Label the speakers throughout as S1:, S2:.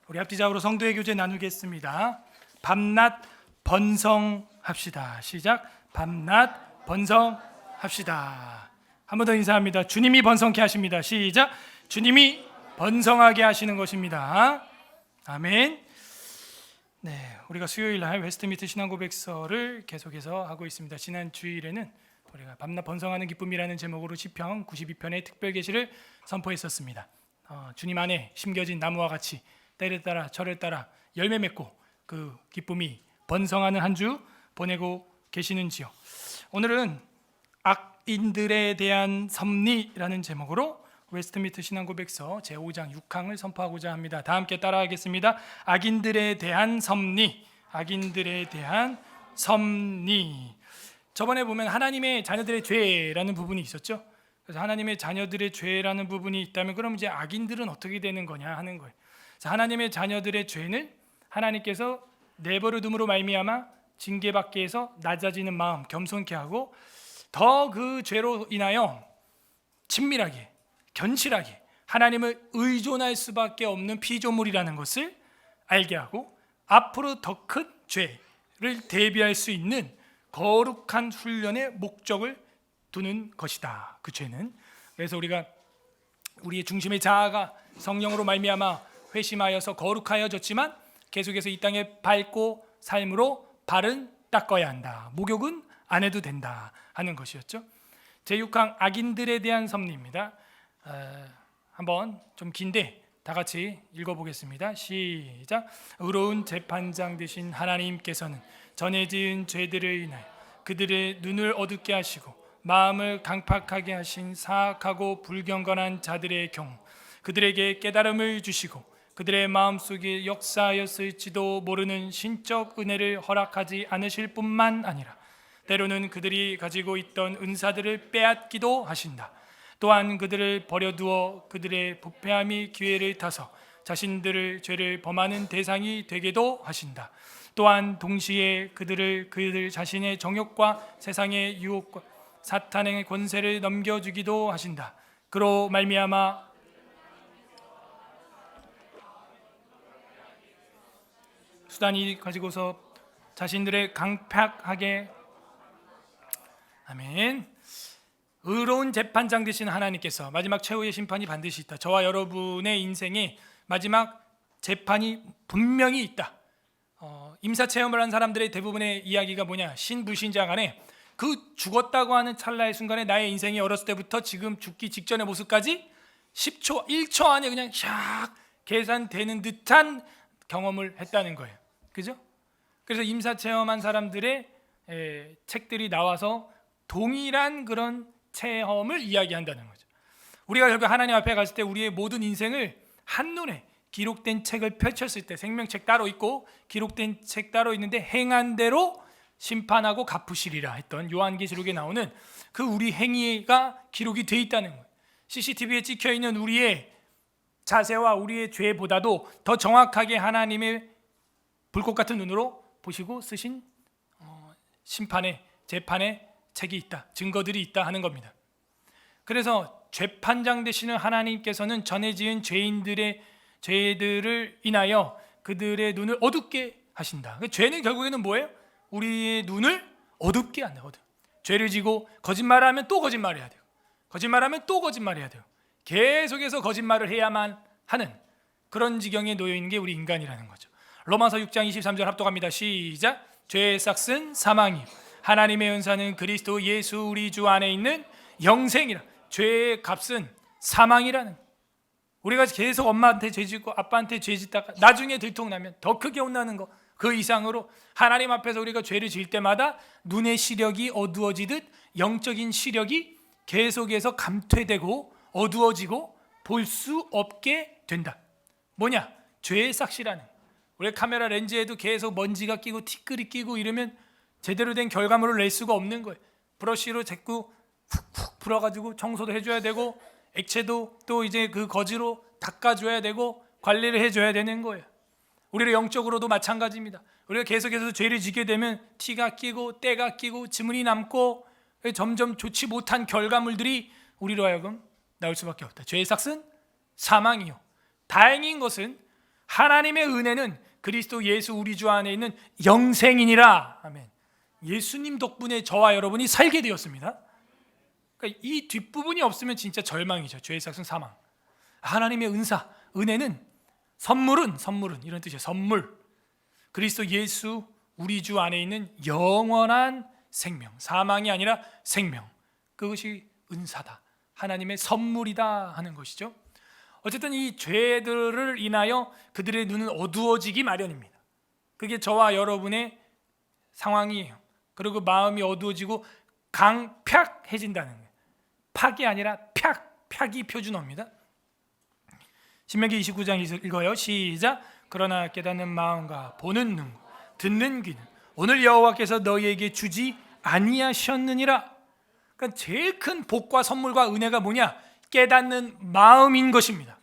S1: 우리 합지자으로 성도의 교제 나누겠습니다. 밤낮 번성합시다. 시작. 밤낮 번성합시다. 한 번 더 인사합니다. 주님이 번성케 하십니다. 시작. 주님이 번성하게 하시는 것입니다. 아멘. 네, 우리가 수요일 날 웨스트미트 신앙고백서를 계속해서 하고 있습니다. 지난 주일에는 우리가 밤낮 번성하는 기쁨이라는 제목으로 시편 92편의 특별 계시를 선포했었습니다. 주님 안에 심겨진 나무와 같이 때를 따라 철을 따라 열매 맺고 그 기쁨이 번성하는 한 주 보내고 계시는지요. 오늘은 악인들에 대한 섭리라는 제목으로 웨스트미트 신앙고백서 제5장 6항을 선포하고자 합니다. 다 함께 따라하겠습니다. 악인들에 대한 섭리, 악인들에 대한 섭리. 저번에 보면 하나님의 자녀들의 죄라는 부분이 있었죠. 그래서 하나님의 자녀들의 죄라는 부분이 있다면 그럼 이제 악인들은 어떻게 되는 거냐 하는 거예요. 그래서 하나님의 자녀들의 죄는 하나님께서 내버려 둠으로 말미암아 징계받게 해서 낮아지는 마음 겸손케 하고 더 그 죄로 인하여 친밀하게 견실하게 하나님을 의존할 수밖에 없는 피조물이라는 것을 알게 하고 앞으로 더 큰 죄를 대비할 수 있는 거룩한 훈련의 목적을 두는 것이다. 그 죄는. 그래서 우리가 우리의 중심의 자아가 성령으로 말미암아 회심하여서 거룩하여졌지만 계속해서 이 땅에 밝고 삶으로 발은 닦아야 한다. 목욕은 안 해도 된다 하는 것이었죠. 제6항 악인들에 대한 섭리입니다. 한번 좀 긴데 다 같이 읽어보겠습니다. 시작. 의로운 재판장 되신 하나님께서는 전에 지은 죄들을 인하여 그들의 눈을 어둡게 하시고 마음을 강팍하게 하신 사악하고 불경건한 자들의 경우 그들에게 깨달음을 주시고 그들의 마음속에 역사하였을지도 모르는 신적 은혜를 허락하지 않으실 뿐만 아니라 때로는 그들이 가지고 있던 은사들을 빼앗기도 하신다. 또한 그들을 버려두어 그들의 부패함이 기회를 타서 자신들을 죄를 범하는 대상이 되게도 하신다. 또한 동시에 그들 자신의 정욕과 세상의 유혹과 사탄의 권세를 넘겨주기도 하신다. 그로 말미암아 수단이 가지고서 자신들의 강팍하게 아멘. 의로운 재판장 되신 하나님께서 마지막 최후의 심판이 반드시 있다. 저와 여러분의 인생에 마지막 재판이 분명히 있다. 임사체험을 한 사람들의 대부분의 이야기가 뭐냐? 신불신자 간에 그 죽었다고 하는 찰나의 순간에 나의 인생이 어렸을 때부터 지금 죽기 직전의 모습까지 10초, 1초 안에 그냥 샥 계산되는 듯한 경험을 했다는 거예요. 그죠? 그래서 임사체험한 사람들의 책들이 나와서 동일한 그런 체험을 이야기한다는 거죠. 우리가 결국 하나님 앞에 갔을 때 우리의 모든 인생을 한눈에 기록된 책을 펼쳤을 때 생명책 따로 있고 기록된 책 따로 있는데 행한 대로 심판하고 갚으시리라 했던 요한계시록에 나오는 그 우리 행위가 기록이 돼 있다는 거예요. CCTV에 찍혀 있는 우리의 자세와 우리의 죄보다도 더 정확하게 하나님의 불꽃 같은 눈으로 보시고 쓰신 심판의 재판의 책이 있다, 증거들이 있다 하는 겁니다. 그래서 재판장 되시는 하나님께서는 전에 지은 죄인들의 죄들을 인하여 그들의 눈을 어둡게 하신다. 죄는 결국에는 뭐예요? 우리의 눈을 어둡게 한다. 죄를 지고 거짓말을 하면 또 거짓말을 해야 돼요. 거짓말하면 또 거짓말을 해야 돼요. 계속해서 거짓말을 해야만 하는 그런 지경에 놓여 있는 게 우리 인간이라는 거죠. 로마서 6장 23절 합독합니다. 시작. 죄의 싹은 사망이요 하나님의 은사는 그리스도 예수 우리 주 안에 있는 영생이라. 죄의 값은 사망이라는. 우리가 계속 엄마한테 죄짓고 아빠한테 죄짓다가 나중에 들통나면 더 크게 혼나는 거, 그 이상으로 하나님 앞에서 우리가 죄를 지을 때마다 눈의 시력이 어두워지듯 영적인 시력이 계속해서 감퇴되고 어두워지고 볼 수 없게 된다. 뭐냐? 죄의 싹이라는. 우리 카메라 렌즈에도 계속 먼지가 끼고 티끌이 끼고 이러면 제대로 된 결과물을 낼 수가 없는 거예요. 브러쉬로 자꾸 훅훅 불어가지고 청소도 해줘야 되고 액체도 또 이제 그 거즈로 닦아줘야 되고 관리를 해줘야 되는 거예요. 우리를 영적으로도 마찬가지입니다. 우리가 계속해서 죄를 지게 되면 티가 끼고 때가 끼고 지문이 남고 점점 좋지 못한 결과물들이 우리로 하여금 나올 수밖에 없다. 죄의 삭은 사망이요. 다행인 것은 하나님의 은혜는 그리스도 예수 우리 주 안에 있는 영생이니라. 아멘. 예수님 덕분에 저와 여러분이 살게 되었습니다. 그러니까 이 뒷부분이 없으면 진짜 절망이죠. 죄의 삭은 사망. 하나님의 은사, 은혜는 선물은 이런 뜻이에요. 선물. 그리스도 예수 우리 주 안에 있는 영원한 생명, 사망이 아니라 생명. 그것이 은사다. 하나님의 선물이다 하는 것이죠. 어쨌든 이 죄들을 인하여 그들의 눈은 어두워지기 마련입니다. 그게 저와 여러분의 상황이에요. 그리고 마음이 어두워지고 강팍해진다는 거예요. 팍이 아니라 팍이 표준어입니다. 신명기 29장 읽어요. 시작. 그러나 깨닫는 마음과 보는 눈, 듣는 귀는 오늘 여호와께서 너희에게 주지 아니하셨느니라. 그러니까 제일 큰 복과 선물과 은혜가 뭐냐? 깨닫는 마음인 것입니다.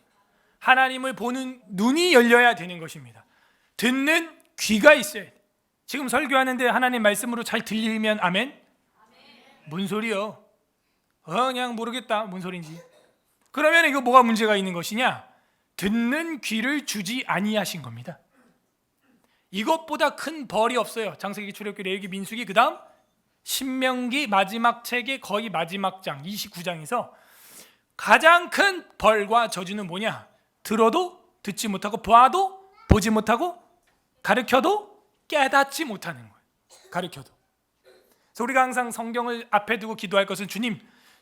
S1: 하나님을 보는 눈이 열려야 되는 것입니다. 듣는 귀가 있어야 돼. 지금 설교하는데 하나님 말씀으로 잘 들리면 아멘? 뭔 소리요? 그냥 모르겠다. 뭔 소린지. 그러면 이거 뭐가 문제가 있는 것이냐? 듣는 귀를 주지 아니하신 겁니다. 이것보다 큰 벌이 없어요. 창세기, 출애굽기, 레위기, 민수기, 그 다음 신명기 마지막 책의 거의 마지막 장 29장에서 가장 큰 벌과 저주는 뭐냐? 들어도 듣지 못하고 봐도 보지 못하고 가르쳐도 깨닫지 못하는 거예요. 가르쳐도. 그래서 우리가 항상 성경을 앞에 두고 기도할 것은 주님,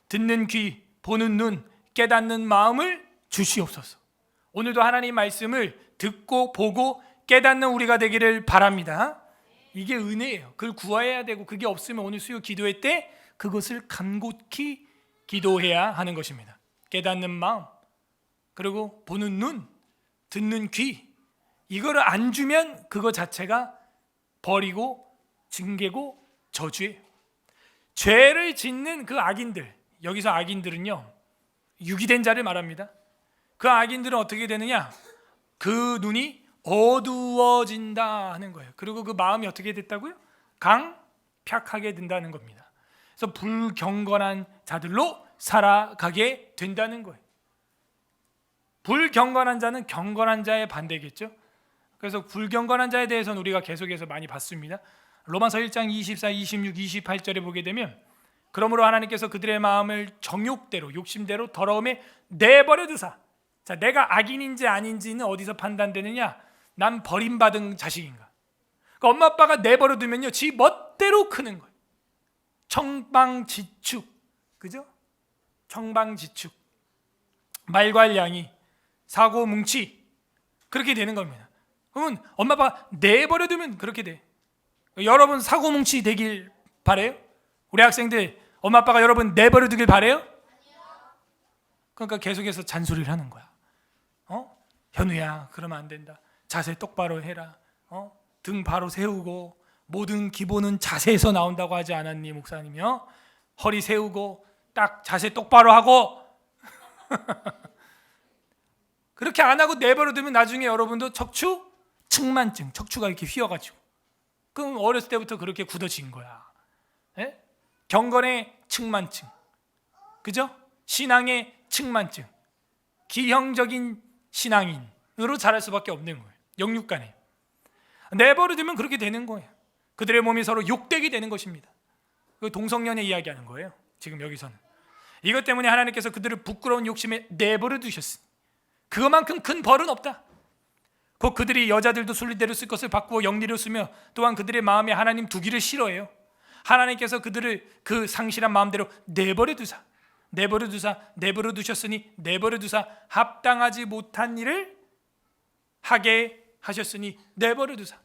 S1: 듣는 귀, 보는 눈, 깨닫는 마음을 주시옵소서. 오늘도 하나님 말씀을 듣고 보고 깨닫는 우리가 되기를 바랍니다. 이게 은혜예요. 그걸 구해야 되고 그게 없으면 오늘 수요 기도회 때 그것을 간곡히 기도해야 하는 것입니다. 깨닫는 마음, 그리고 보는 눈, 듣는 귀, 이거를 안 주면 그거 자체가 벌이고 징계고 저주예요. 죄를 짓는 그 악인들, 여기서 악인들은요 유기된 자를 말합니다. 그 악인들은 어떻게 되느냐? 그 눈이 어두워진다 하는 거예요. 그리고 그 마음이 어떻게 됐다고요? 강팍하게 된다는 겁니다. 그래서 불경건한 자들로 살아가게 된다는 거예요. 불경건한 자는 경건한 자의 반대겠죠. 그래서 불경건한 자에 대해서는 우리가 계속해서 많이 봤습니다. 로마서 1장 24, 26, 28절에 보게 되면 그러므로 하나님께서 그들의 마음을 정욕대로 욕심대로 더러움에 내버려 두사. 자, 내가 악인인지 아닌지는 어디서 판단되느냐? 난 버림받은 자식인가? 그러니까 엄마 아빠가 내버려 두면요 지 멋대로 크는 거예요. 청방지축, 그죠? 청방지축, 말괄량이, 사고뭉치, 그렇게 되는 겁니다. 그러면 엄마 아빠가 내버려 두면 그렇게 돼. 여러분 사고뭉치 되길 바래요? 우리 학생들 엄마 아빠가 여러분 내버려 두길 바래요? 그러니까 계속해서 잔소리를 하는 거야. 현우야, 그러면 안 된다. 자세 똑바로 해라. 등 바로 세우고, 모든 기본은 자세에서 나온다고 하지 않았니 목사님이요? 허리 세우고 딱 자세 똑바로 하고 그렇게 안 하고 내버려 두면 나중에 여러분도 척추 측만증, 척추가 이렇게 휘어가지고, 그럼 어렸을 때부터 그렇게 굳어진 거야. 예? 경건의 측만증, 그죠? 신앙의 측만증, 기형적인 신앙인으로 자랄 수밖에 없는 거예요. 영육간에 내버려 두면 그렇게 되는 거예요. 그들의 몸이 서로 욕되게 되는 것입니다. 그 동성연애 이야기하는 거예요. 지금 여기서는 이것 때문에 하나님께서 그들을 부끄러운 욕심에 내버려 두셨으니 그것만큼 큰 벌은 없다. 곧 그들이 여자들도 순리대로 쓸 것을 바꾸어 영리로 쓰며 또한 그들의 마음에 하나님 두기를 싫어해요. 하나님께서 그들을 그 상실한 마음대로 내버려 두셨으니 내버려 두사 합당하지 못한 일을 하게 하셨으니 내버려 두사.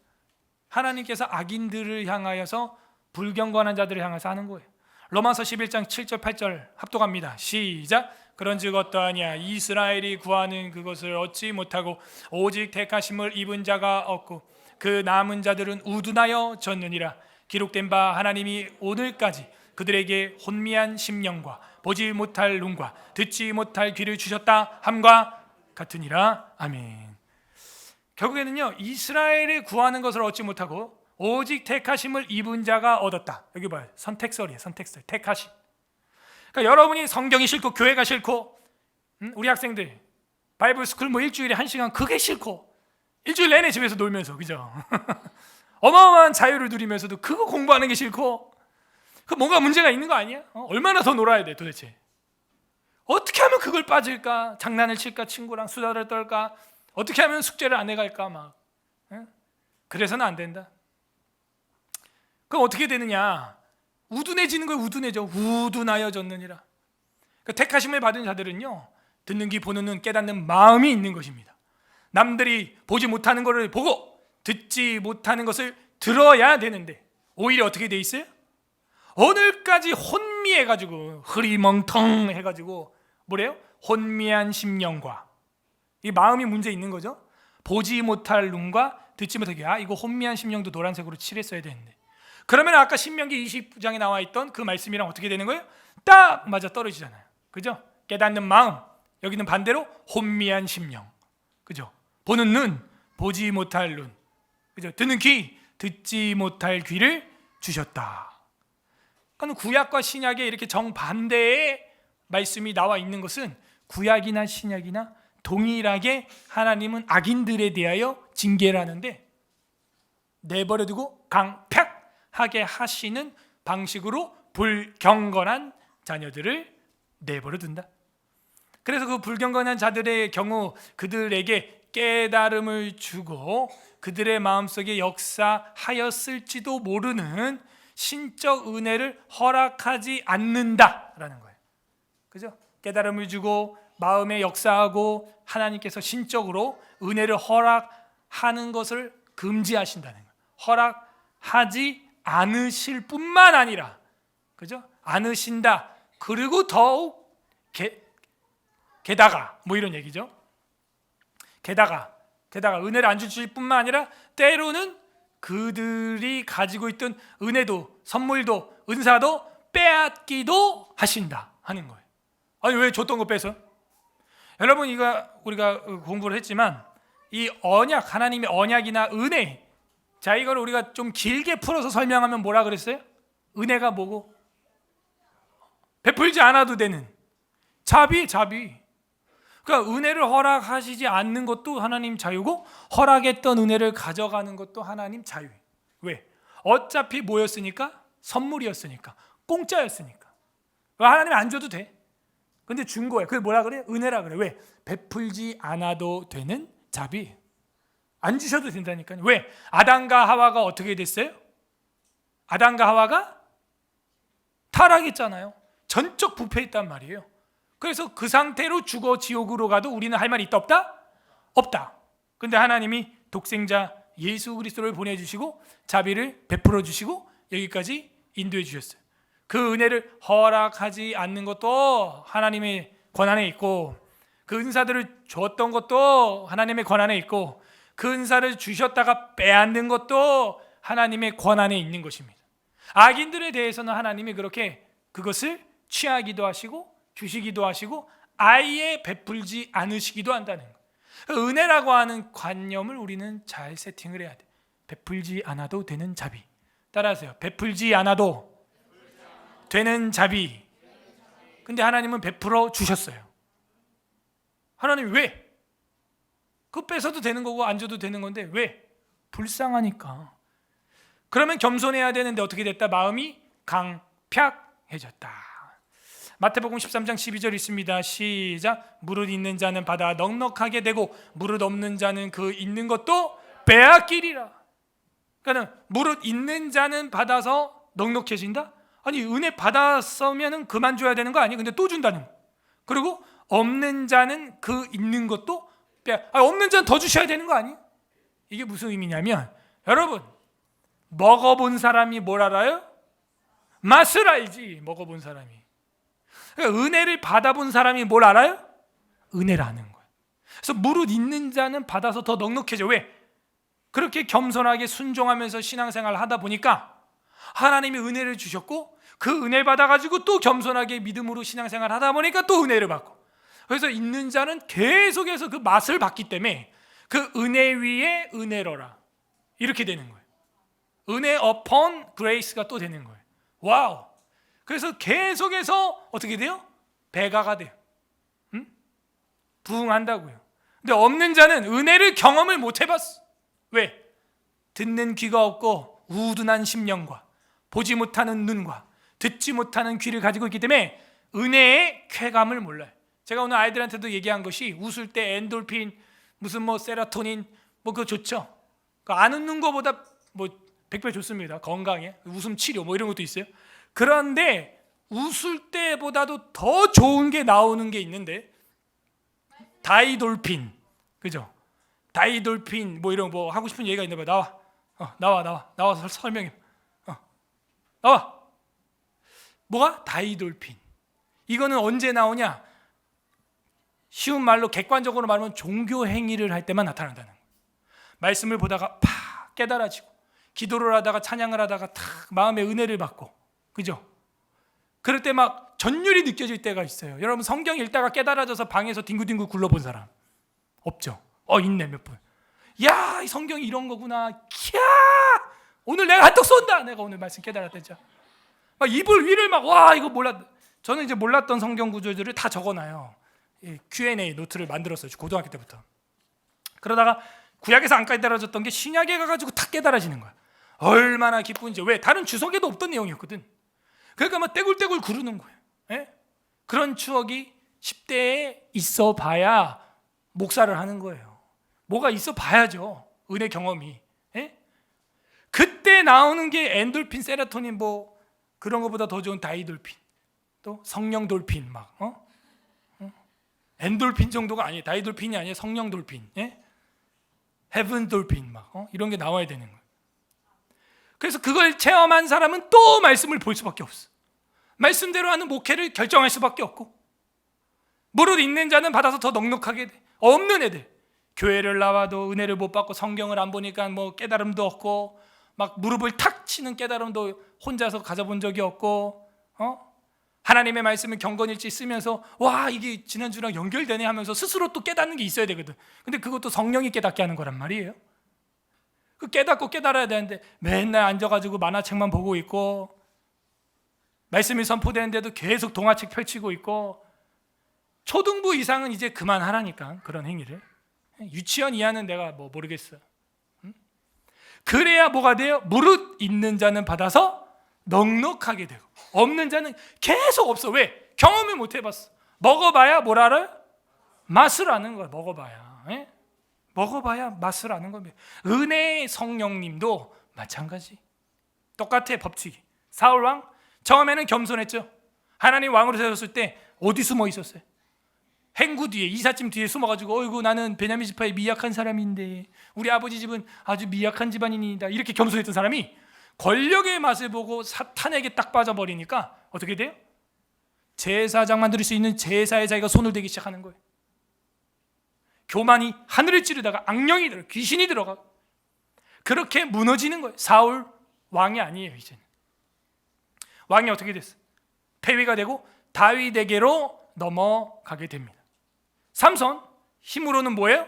S1: 하나님께서 악인들을 향하여서 불경건한 자들을 향해서 하는 거예요. 로마서 11장 7절 8절 합독합니다. 시작. 그런즉 어떠하냐? 이스라엘이 구하는 그것을 얻지 못하고 오직 택하심을 입은 자가 없고 그 남은 자들은 우둔하여 졌느니라. 기록된 바 하나님이 오늘까지 그들에게 혼미한 심령과 보지 못할 눈과 듣지 못할 귀를 주셨다 함과 같으니라. 아멘. 결국에는요 이스라엘이 구하는 것을 얻지 못하고 오직 택하심을 입은 자가 얻었다. 여기 봐요. 선택설이에요. 선택설. 택하심. 그러니까 여러분이 성경이 싫고 교회가 싫고 우리 학생들 바이블 스쿨 뭐 일주일에 1시간 그게 싫고 일주일 내내 집에서 놀면서, 그죠? 어마어마한 자유를 누리면서도 그거 공부하는 게 싫고, 그 뭔가 문제가 있는 거 아니야? 얼마나 더 놀아야 돼 도대체? 어떻게 하면 그걸 빠질까? 장난을 칠까? 친구랑 수다를 떨까? 어떻게 하면 숙제를 안 해갈까? 막 그래서는 안 된다. 그럼 어떻게 되느냐? 우둔해지는 거예요. 우둔해져. 우둔하여졌느니라. 그 택하심을 받은 자들은요, 듣는 귀 보는 눈 깨닫는 마음이 있는 것입니다. 남들이 보지 못하는 것을 보고 듣지 못하는 것을 들어야 되는데 오히려 어떻게 돼 있어요? 오늘까지 혼미해가지고 흐리멍텅 해가지고 뭐래요? 혼미한 심령과, 이 마음이 문제 있는 거죠. 보지 못할 눈과 듣지 못하게, 이거 혼미한 심령도 노란색으로 칠했어야 되는데, 그러면 아까 신명기 20장에 나와 있던 그 말씀이랑 어떻게 되는 거예요? 딱 맞아 떨어지잖아요. 그죠? 깨닫는 마음, 여기는 반대로 혼미한 심령, 그죠? 보는 눈, 보지 못할 눈, 그죠? 듣는 귀, 듣지 못할 귀를 주셨다. 그러니까 구약과 신약에 이렇게 정반대의 말씀이 나와 있는 것은 구약이나 신약이나 동일하게 하나님은 악인들에 대하여 징계를 하는데 내버려두고 강팍하게 하시는 방식으로 불경건한 자녀들을 내버려둔다. 그래서 그 불경건한 자들의 경우 그들에게 깨달음을 주고 그들의 마음속에 역사하였을지도 모르는 신적 은혜를 허락하지 않는다라는 거예요. 그죠? 깨달음을 주고 마음에 역사하고 하나님께서 신적으로 은혜를 허락하는 것을 금지하신다는 거예요. 허락하지 않으실 뿐만 아니라, 그죠? 않으신다. 그리고 더욱 게다가 뭐 이런 얘기죠. 게다가 은혜를 안 주실 뿐만 아니라 때로는 그들이 가지고 있던 은혜도, 선물도, 은사도 빼앗기도 하신다 하는 거예요. 아니 왜 줬던 거 뺏어? 여러분, 이거 우리가 공부를 했지만 이 언약, 하나님의 언약이나 은혜, 자, 이걸 우리가 좀 길게 풀어서 설명하면 뭐라 그랬어요? 은혜가 뭐고? 베풀지 않아도 되는 자비. 그러니까 은혜를 허락하시지 않는 것도 하나님 자유고 허락했던 은혜를 가져가는 것도 하나님 자유. 왜? 어차피 뭐였으니까? 선물이었으니까, 공짜였으니까. 하나님 안 줘도 돼. 근데 준 거예요. 그게 뭐라 그래? 은혜라 그래. 왜? 베풀지 않아도 되는 자비. 안 주셔도 된다니까요. 왜? 아담과 하와가 어떻게 됐어요? 아담과 하와가 타락했잖아요. 전적 부패했단 말이에요. 그래서 그 상태로 죽어 지옥으로 가도 우리는 할 말이 있다 없다? 없다. 근데 하나님이 독생자 예수 그리스도를 보내주시고 자비를 베풀어 주시고 여기까지 인도해 주셨어요. 그 은혜를 허락하지 않는 것도 하나님의 권한에 있고, 그 은사들을 줬던 것도 하나님의 권한에 있고, 그 은사를 주셨다가 빼앗는 것도 하나님의 권한에 있는 것입니다. 악인들에 대해서는 하나님이 그렇게 그것을 취하기도 하시고 주시기도 하시고 아예 베풀지 않으시기도 한다는 거예요. 은혜라고 하는 관념을 우리는 잘 세팅을 해야 돼. 베풀지 않아도 되는 자비. 따라하세요. 베풀지 않아도 되는 자비. 근데 하나님은 베풀어 주셨어요. 하나님 왜? 그거 뺏어도 되는 거고 안 줘도 되는 건데 왜? 불쌍하니까. 그러면 겸손해야 되는데 어떻게 됐다? 마음이 강팍해졌다. 마태복음 13장 12절 있습니다. 시작. 무릇 있는 자는 받아 넉넉하게 되고 무릇 없는 자는 그 있는 것도 빼앗기리라. 그러니까 무릇 있는 자는 받아서 넉넉해진다? 아니 은혜 받았으면 그만 줘야 되는 거 아니에요? 근데 또 준다는 거. 그리고 없는 자는 그 있는 것도 없는 자는 더 주셔야 되는 거 아니에요? 이게 무슨 의미냐면, 여러분 먹어본 사람이 뭘 알아요? 맛을 알지. 먹어본 사람이. 그러니까 은혜를 받아본 사람이 뭘 알아요? 은혜를 아는 거예요. 그래서 무릇 있는 자는 받아서 더 넉넉해져. 왜? 그렇게 겸손하게 순종하면서 신앙생활을 하다 보니까 하나님이 은혜를 주셨고 그 은혜 받아가지고 또 겸손하게 믿음으로 신앙생활을 하다 보니까 또 은혜를 받고, 그래서 있는 자는 계속해서 그 맛을 받기 때문에 그 은혜 위에 은혜로라 이렇게 되는 거예요. 은혜 upon grace가 또 되는 거예요. 와우. 그래서 계속해서 어떻게 돼요? 배가가 돼요. 부흥한다고요. 근데 없는 자는 은혜를 경험을 못 해봤어. 왜? 듣는 귀가 없고 우둔한 심령과 보지 못하는 눈과 듣지 못하는 귀를 가지고 있기 때문에 은혜의 쾌감을 몰라요. 제가 오늘 아이들한테도 얘기한 것이 웃을 때 엔돌핀 무슨 뭐 세로토닌 뭐 그거 좋죠. 안 웃는 거보다 뭐 100배 좋습니다. 건강에 웃음 치료 뭐 이런 것도 있어요. 그런데 웃을 때보다도 더 좋은 게 나오는 게 있는데 다이돌핀, 그죠? 다이돌핀 뭐 이런 뭐 하고 싶은 얘기가 있나 봐. 나와서 설명해. 나와. 뭐가? 다이돌핀. 이거는 언제 나오냐? 쉬운 말로 객관적으로 말하면 종교 행위를 할 때만 나타난다는 거예요. 말씀을 보다가 팍 깨달아지고 기도를 하다가 찬양을 하다가 탁 마음의 은혜를 받고, 그죠? 그럴 때 막 전율이 느껴질 때가 있어요. 여러분 성경 읽다가 깨달아져서 방에서 뒹굴뒹굴 굴러본 사람 없죠? 있네 몇 분. 야, 이 성경이 이런 거구나. 캬, 오늘 내가 한턱 쏜다. 내가 오늘 말씀 깨달았댔죠. 막 이불 위를 막 와 이거 몰랐. 저는 이제 몰랐던 성경 구절들을 다 적어놔요. Q&A 노트를 만들었어요. 고등학교 때부터. 그러다가 구약에서 안 깨달아졌던 게 신약에 가가지고 탁 깨달아지는 거야. 얼마나 기쁜지. 왜? 다른 주석에도 없던 내용이었거든. 그러니까 막 떼굴떼굴 구르는 거예요. 예? 그런 추억이 10대에 있어 봐야 목사를 하는 거예요. 뭐가 있어 봐야죠. 은혜 경험이. 예? 그때 나오는 게 엔돌핀, 세로토닌 뭐 그런 것보다 더 좋은 다이돌핀, 또 성령 돌핀 막 엔돌핀 정도가 아니에요. 다이돌핀이 아니에요. 성령 돌핀, 예? 헤븐 돌핀 막 이런 게 나와야 되는 거예요. 그래서 그걸 체험한 사람은 또 말씀을 볼 수밖에 없어. 말씀대로 하는 목회를 결정할 수밖에 없고, 무릇 있는 자는 받아서 더 넉넉하게 돼. 없는 애들 교회를 나와도 은혜를 못 받고 성경을 안 보니까 뭐 깨달음도 없고 막 무릎을 탁 치는 깨달음도 혼자서 가져본 적이 없고, 하나님의 말씀을 경건일지 쓰면서 와 이게 지난주랑 연결되네 하면서 스스로 또 깨닫는 게 있어야 되거든. 근데 그것도 성령이 깨닫게 하는 거란 말이에요. 그 깨닫고 깨달아야 되는데 맨날 앉아가지고 만화책만 보고 있고, 말씀이 선포되는데도 계속 동화책 펼치고 있고, 초등부 이상은 이제 그만하라니까 그런 행위를. 유치원 이하는 내가 뭐 모르겠어. 그래야 뭐가 돼요? 무릇 있는 자는 받아서 넉넉하게 되고, 없는 자는 계속 없어. 왜? 경험을 못 해봤어. 먹어봐야 뭘 알아요? 맛을 아는 거야. 먹어봐야. 예? 먹어봐야 맛을 아는 겁니다. 은혜의 성령님도 마찬가지. 똑같아 법칙이. 사울 왕 처음에는 겸손했죠. 하나님 왕으로 세웠을 때 어디 숨어 있었어요? 행구 뒤에, 이삿짐 뒤에 숨어가지고 어이구 나는 베냐민 지파의 미약한 사람인데 우리 아버지 집은 아주 미약한 집안인이다, 이렇게 겸손했던 사람이 권력의 맛을 보고 사탄에게 딱 빠져버리니까 어떻게 돼요? 제사장 만들 수 있는 제사에 자기가 손을 대기 시작하는 거예요. 교만이 하늘을 찌르다가 악령이 들어, 귀신이 들어가, 그렇게 무너지는 거예요. 사울 왕이 아니에요. 이제는 왕이 어떻게 됐어? 폐위가 되고 다윗에게로 넘어가게 됩니다. 삼손 힘으로는 뭐예요?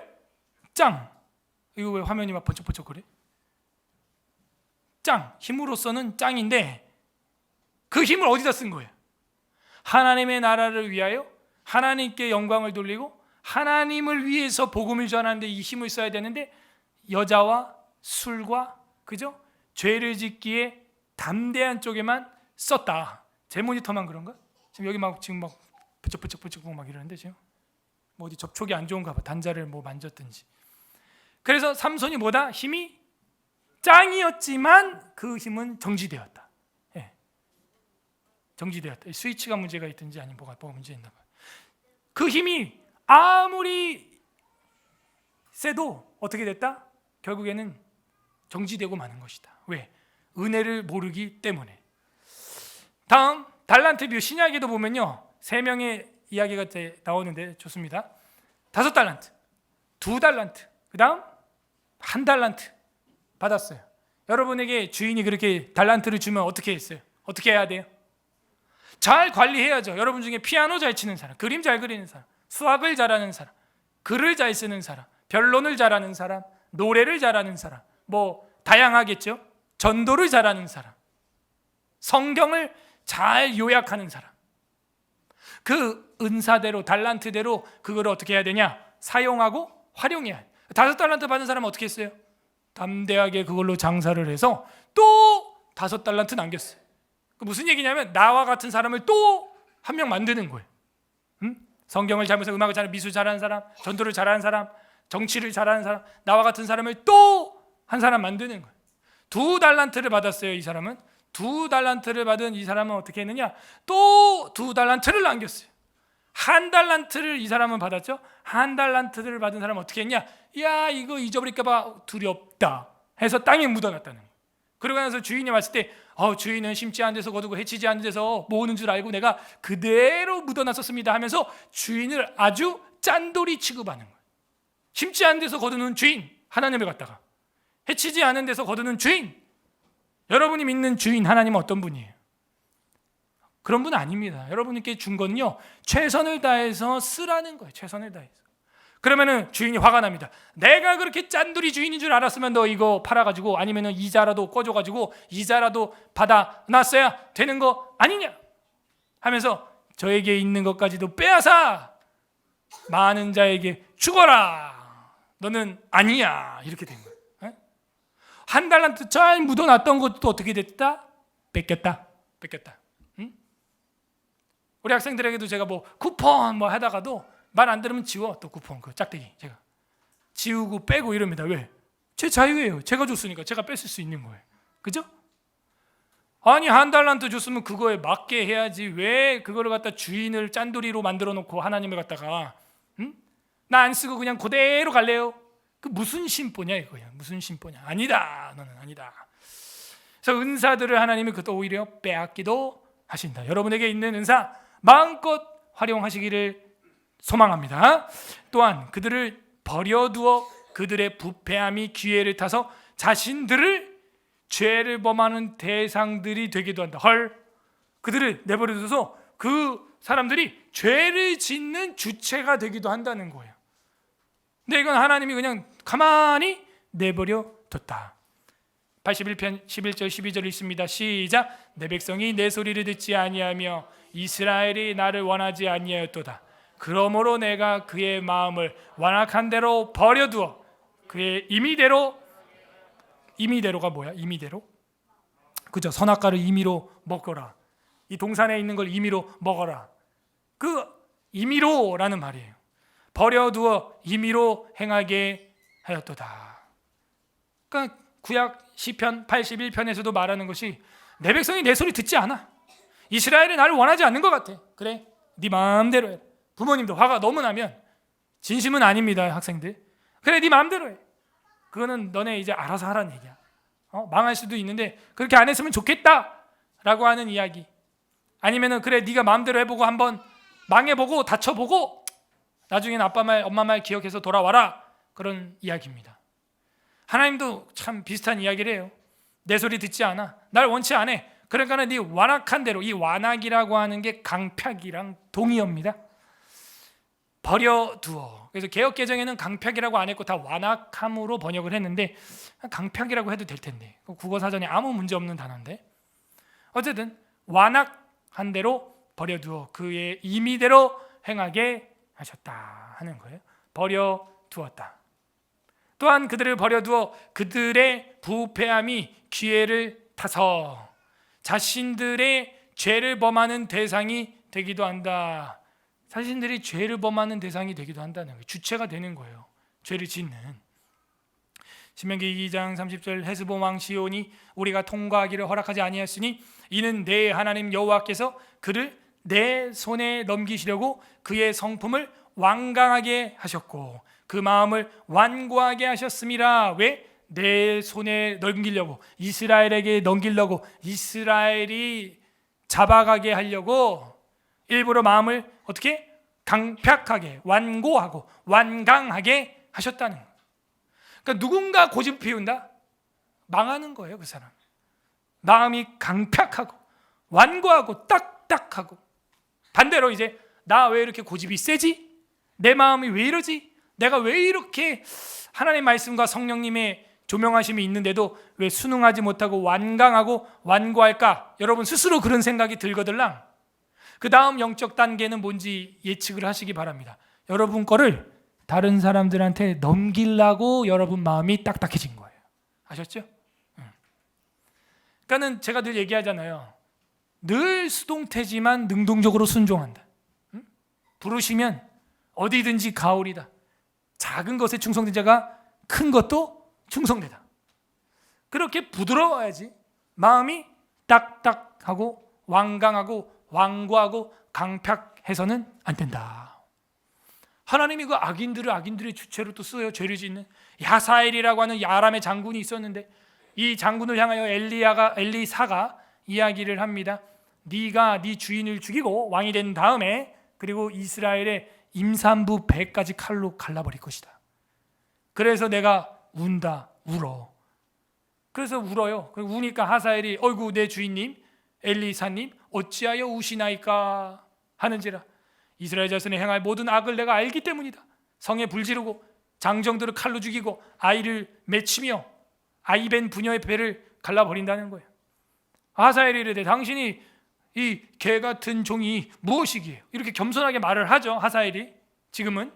S1: 짱. 이거 왜 화면이 막 번쩍번쩍 그래? 짱. 힘으로서는 짱인데 그 힘을 어디다 쓴 거예요? 하나님의 나라를 위하여 하나님께 영광을 돌리고 하나님을 위해서 복음을 전하는데 이 힘을 써야 되는데 여자와 술과, 그죠? 죄를 짓기에 담대한 쪽에만 썼다. 제 모니터만 그런가? 지금 여기 막 지금 막 부쩍부쩍 막 이러는데 지금 뭐 어디 접촉이 안 좋은가 봐. 단자를 뭐 만졌든지. 그래서 삼손이 뭐다? 힘이 짱이었지만 그 힘은 정지되었다. 예. 정지되었다. 스위치가 문제가 있든지 아니면 뭐가 문제 있나 봐. 그 힘이 아무리 세도 어떻게 됐다? 결국에는 정지되고 마는 것이다. 왜? 은혜를 모르기 때문에. 다음 달란트 뷰. 신약에도 보면요 3명의 이야기가 나오는데 좋습니다. 5달란트, 2달란트, 그 다음 1달란트 받았어요. 여러분에게 주인이 그렇게 달란트를 주면 어떻게 했어요? 어떻게 해야 돼요? 잘 관리해야죠. 여러분 중에 피아노 잘 치는 사람, 그림 잘 그리는 사람, 수학을 잘하는 사람, 글을 잘 쓰는 사람, 변론을 잘하는 사람, 노래를 잘하는 사람, 뭐 다양하겠죠. 전도를 잘하는 사람, 성경을 잘 요약하는 사람, 그 은사대로 달란트대로 그걸 어떻게 해야 되냐? 사용하고 활용해야 해. 5달란트 받은 사람은 어떻게 했어요? 담대하게 그걸로 장사를 해서 또 5달란트 남겼어요. 무슨 얘기냐면 나와 같은 사람을 또 한 명 만드는 거예요. 성경을 잘 보면서 음악을 잘하는, 미술 잘하는 사람, 전도를 잘하는 사람, 정치를 잘하는 사람, 나와 같은 사람을 또 한 사람 만드는 거예요. 2달란트를 받았어요. 이 사람은 2달란트를 받은 이 사람은 어떻게 했느냐? 또 2달란트를 남겼어요. 1달란트를 이 사람은 받았죠. 1달란트를 받은 사람은 어떻게 했냐? 야, 이거 잊어버릴까 봐 두렵다 해서 땅에 묻어놨다는 거예요. 그러고 나서 주인이 왔을 때 주인은 심지 않은 데서 거두고 해치지 않은 데서 모으는 줄 알고 내가 그대로 묻어놨었습니다 하면서 주인을 아주 짠돌이 취급하는 거예요. 심지 않은 데서 거두는 주인 하나님을 갖다가 해치지 않은 데서 거두는 주인, 여러분이 믿는 주인 하나님은 어떤 분이에요? 그런 분 아닙니다. 여러분께 준 거는요, 최선을 다해서 쓰라는 거예요. 최선을 다해서. 그러면은 주인이 화가 납니다. 내가 그렇게 짠돌이 주인인 줄 알았으면 너 이거 팔아가지고 아니면은 이자라도 꿔줘가지고 이자라도 받아놨어야 되는 거 아니냐 하면서 저에게 있는 것까지도 빼앗아 많은 자에게 주거라. 너는 아니야. 이렇게 된 거예요. 1달란트 잘 묻어놨던 것도 어떻게 됐다? 뺏겼다. 응? 우리 학생들에게도 제가 뭐 쿠폰 뭐 하다가도 말 안 들으면 지워. 또 쿠폰 그 짝대기 제가 지우고 빼고 이럽니다. 왜? 제 자유예요. 제가 줬으니까 제가 뺏을 수 있는 거예요. 그죠? 아니 1달란트 줬으면 그거에 맞게 해야지. 왜 그거를 갖다 주인을 짠돌이로 만들어 놓고 하나님을 갖다가 나 안 쓰고 그냥 그대로 갈래요? 그 무슨 심보냐 이거야. 무슨 심보냐. 아니다. 너는 아니다. 그래서 은사들을 하나님이 그것도 오히려 빼앗기도 하신다. 여러분에게 있는 은사 마음껏 활용하시기를 소망합니다. 또한 그들을 버려두어 그들의 부패함이 기회를 타서 자신들을 죄를 범하는 대상들이 되기도 한다. 헐, 그들을 내버려둬서 그 사람들이 죄를 짓는 주체가 되기도 한다는 거예요. 근데 이건 하나님이 그냥 가만히 내버려뒀다. 81편 11절 12절 있습니다. 시작. 내 백성이 내 소리를 듣지 아니하며 이스라엘이 나를 원하지 아니하였도다. 그러므로 내가 그의 마음을 완악한 대로 버려두어 그의 임의대로가 뭐야? 임의대로? 그죠? 선악과를 임의로 먹어라. 이 동산에 있는 걸 임의로 먹어라. 그 임의로라는 말이에요. 버려두어 임의로 행하게 하였도다. 그러니까 구약 시편 81편에서도 말하는 것이 내 백성이 내 소리 듣지 않아. 이스라엘이 나를 원하지 않는 것 같아. 그래, 네 마음대로 해. 부모님도 화가 너무 나면 진심은 아닙니다, 학생들. 그래, 네 마음대로 해. 그거는 너네 이제 알아서 하라는 얘기야. 망할 수도 있는데 그렇게 안 했으면 좋겠다라고 하는 이야기. 아니면은 그래, 네가 마음대로 해보고 한번 망해보고 다쳐보고 나중엔 아빠 말, 엄마 말 기억해서 돌아와라. 그런 이야기입니다. 하나님도 참 비슷한 이야기를 해요. 내 소리 듣지 않아. 날 원치 않아. 그러니까 네 완악한 대로, 이 완악이라고 하는 게 강팍이랑 동의어입니다. 버려두어. 그래서 개역개정에는 강팍이라고 안 했고 다 완악함으로 번역을 했는데 강팍이라고 해도 될 텐데 국어사전에 아무 문제 없는 단어인데 어쨌든 완악한 대로 버려두어 그의 임의대로 행하게 하셨다 하는 거예요. 버려두었다. 또한 그들을 버려두어 그들의 부패함이 기회를 타서 자신들의 죄를 범하는 대상이 되기도 한다. 자신들이 죄를 범하는 대상이 되기도 한다는 거예요. 주체가 되는 거예요. 죄를 짓는. 신명기 2장 30절 헤스본 왕 시온이 우리가 통과하기를 허락하지 아니하였으니 이는 내 하나님 여호와께서 그를 내 손에 넘기시려고 그의 성품을 완강하게 하셨고 그 마음을 완고하게 하셨음이라. 왜? 내 손에 넘기려고, 이스라엘에게 넘기려고, 이스라엘이 잡아가게 하려고 일부러 마음을 어떻게? 강팍하게, 완고하고 완강하게 하셨다는 거예요. 그러니까 누군가 고집 피운다? 망하는 거예요. 그 사람 마음이 강팍하고 완고하고 딱딱하고. 반대로 이제 나 왜 이렇게 고집이 세지? 내 마음이 왜 이러지? 내가 왜 이렇게 하나님의 말씀과 성령님의 조명하심이 있는데도 왜 순응하지 못하고 완강하고 완고할까? 여러분 스스로 그런 생각이 들거들랑 그 다음 영적 단계는 뭔지 예측을 하시기 바랍니다. 여러분 거를 다른 사람들한테 넘기려고 여러분 마음이 딱딱해진 거예요. 아셨죠? 그러니까는 제가 늘 얘기하잖아요. 늘 수동태지만 능동적으로 순종한다. 부르시면 어디든지 가오리다. 작은 것에 충성된 자가 큰 것도 충성되다. 그렇게 부드러워야지 마음이 딱딱하고 완강하고 완고하고 강팍해서는 안 된다. 하나님이 그 악인들을 악인들의 주체로 또 써요. 죄를 짓는 야사엘이라고 하는 아람의 장군이 있었는데 이 장군을 향하여 엘리사가 이야기를 합니다. 네가 네 주인을 죽이고 왕이 된 다음에 그리고 이스라엘의 임산부 배까지 칼로 갈라버릴 것이다. 그래서 내가 운다 울어. 그래서 울어요. 우니까 하사엘이 어이구 내 주인님 엘리사님 어찌하여 우시나이까 하는지라. 이스라엘 자손이 행할 모든 악을 내가 알기 때문이다. 성에 불지르고 장정들을 칼로 죽이고 아이를 맺히며 아이벤 부녀의 배를 갈라버린다는 거예요. 하사엘이 이르되 당신이 이 개 같은 종이 무엇이기에 이렇게 겸손하게 말을 하죠. 하사엘이 지금은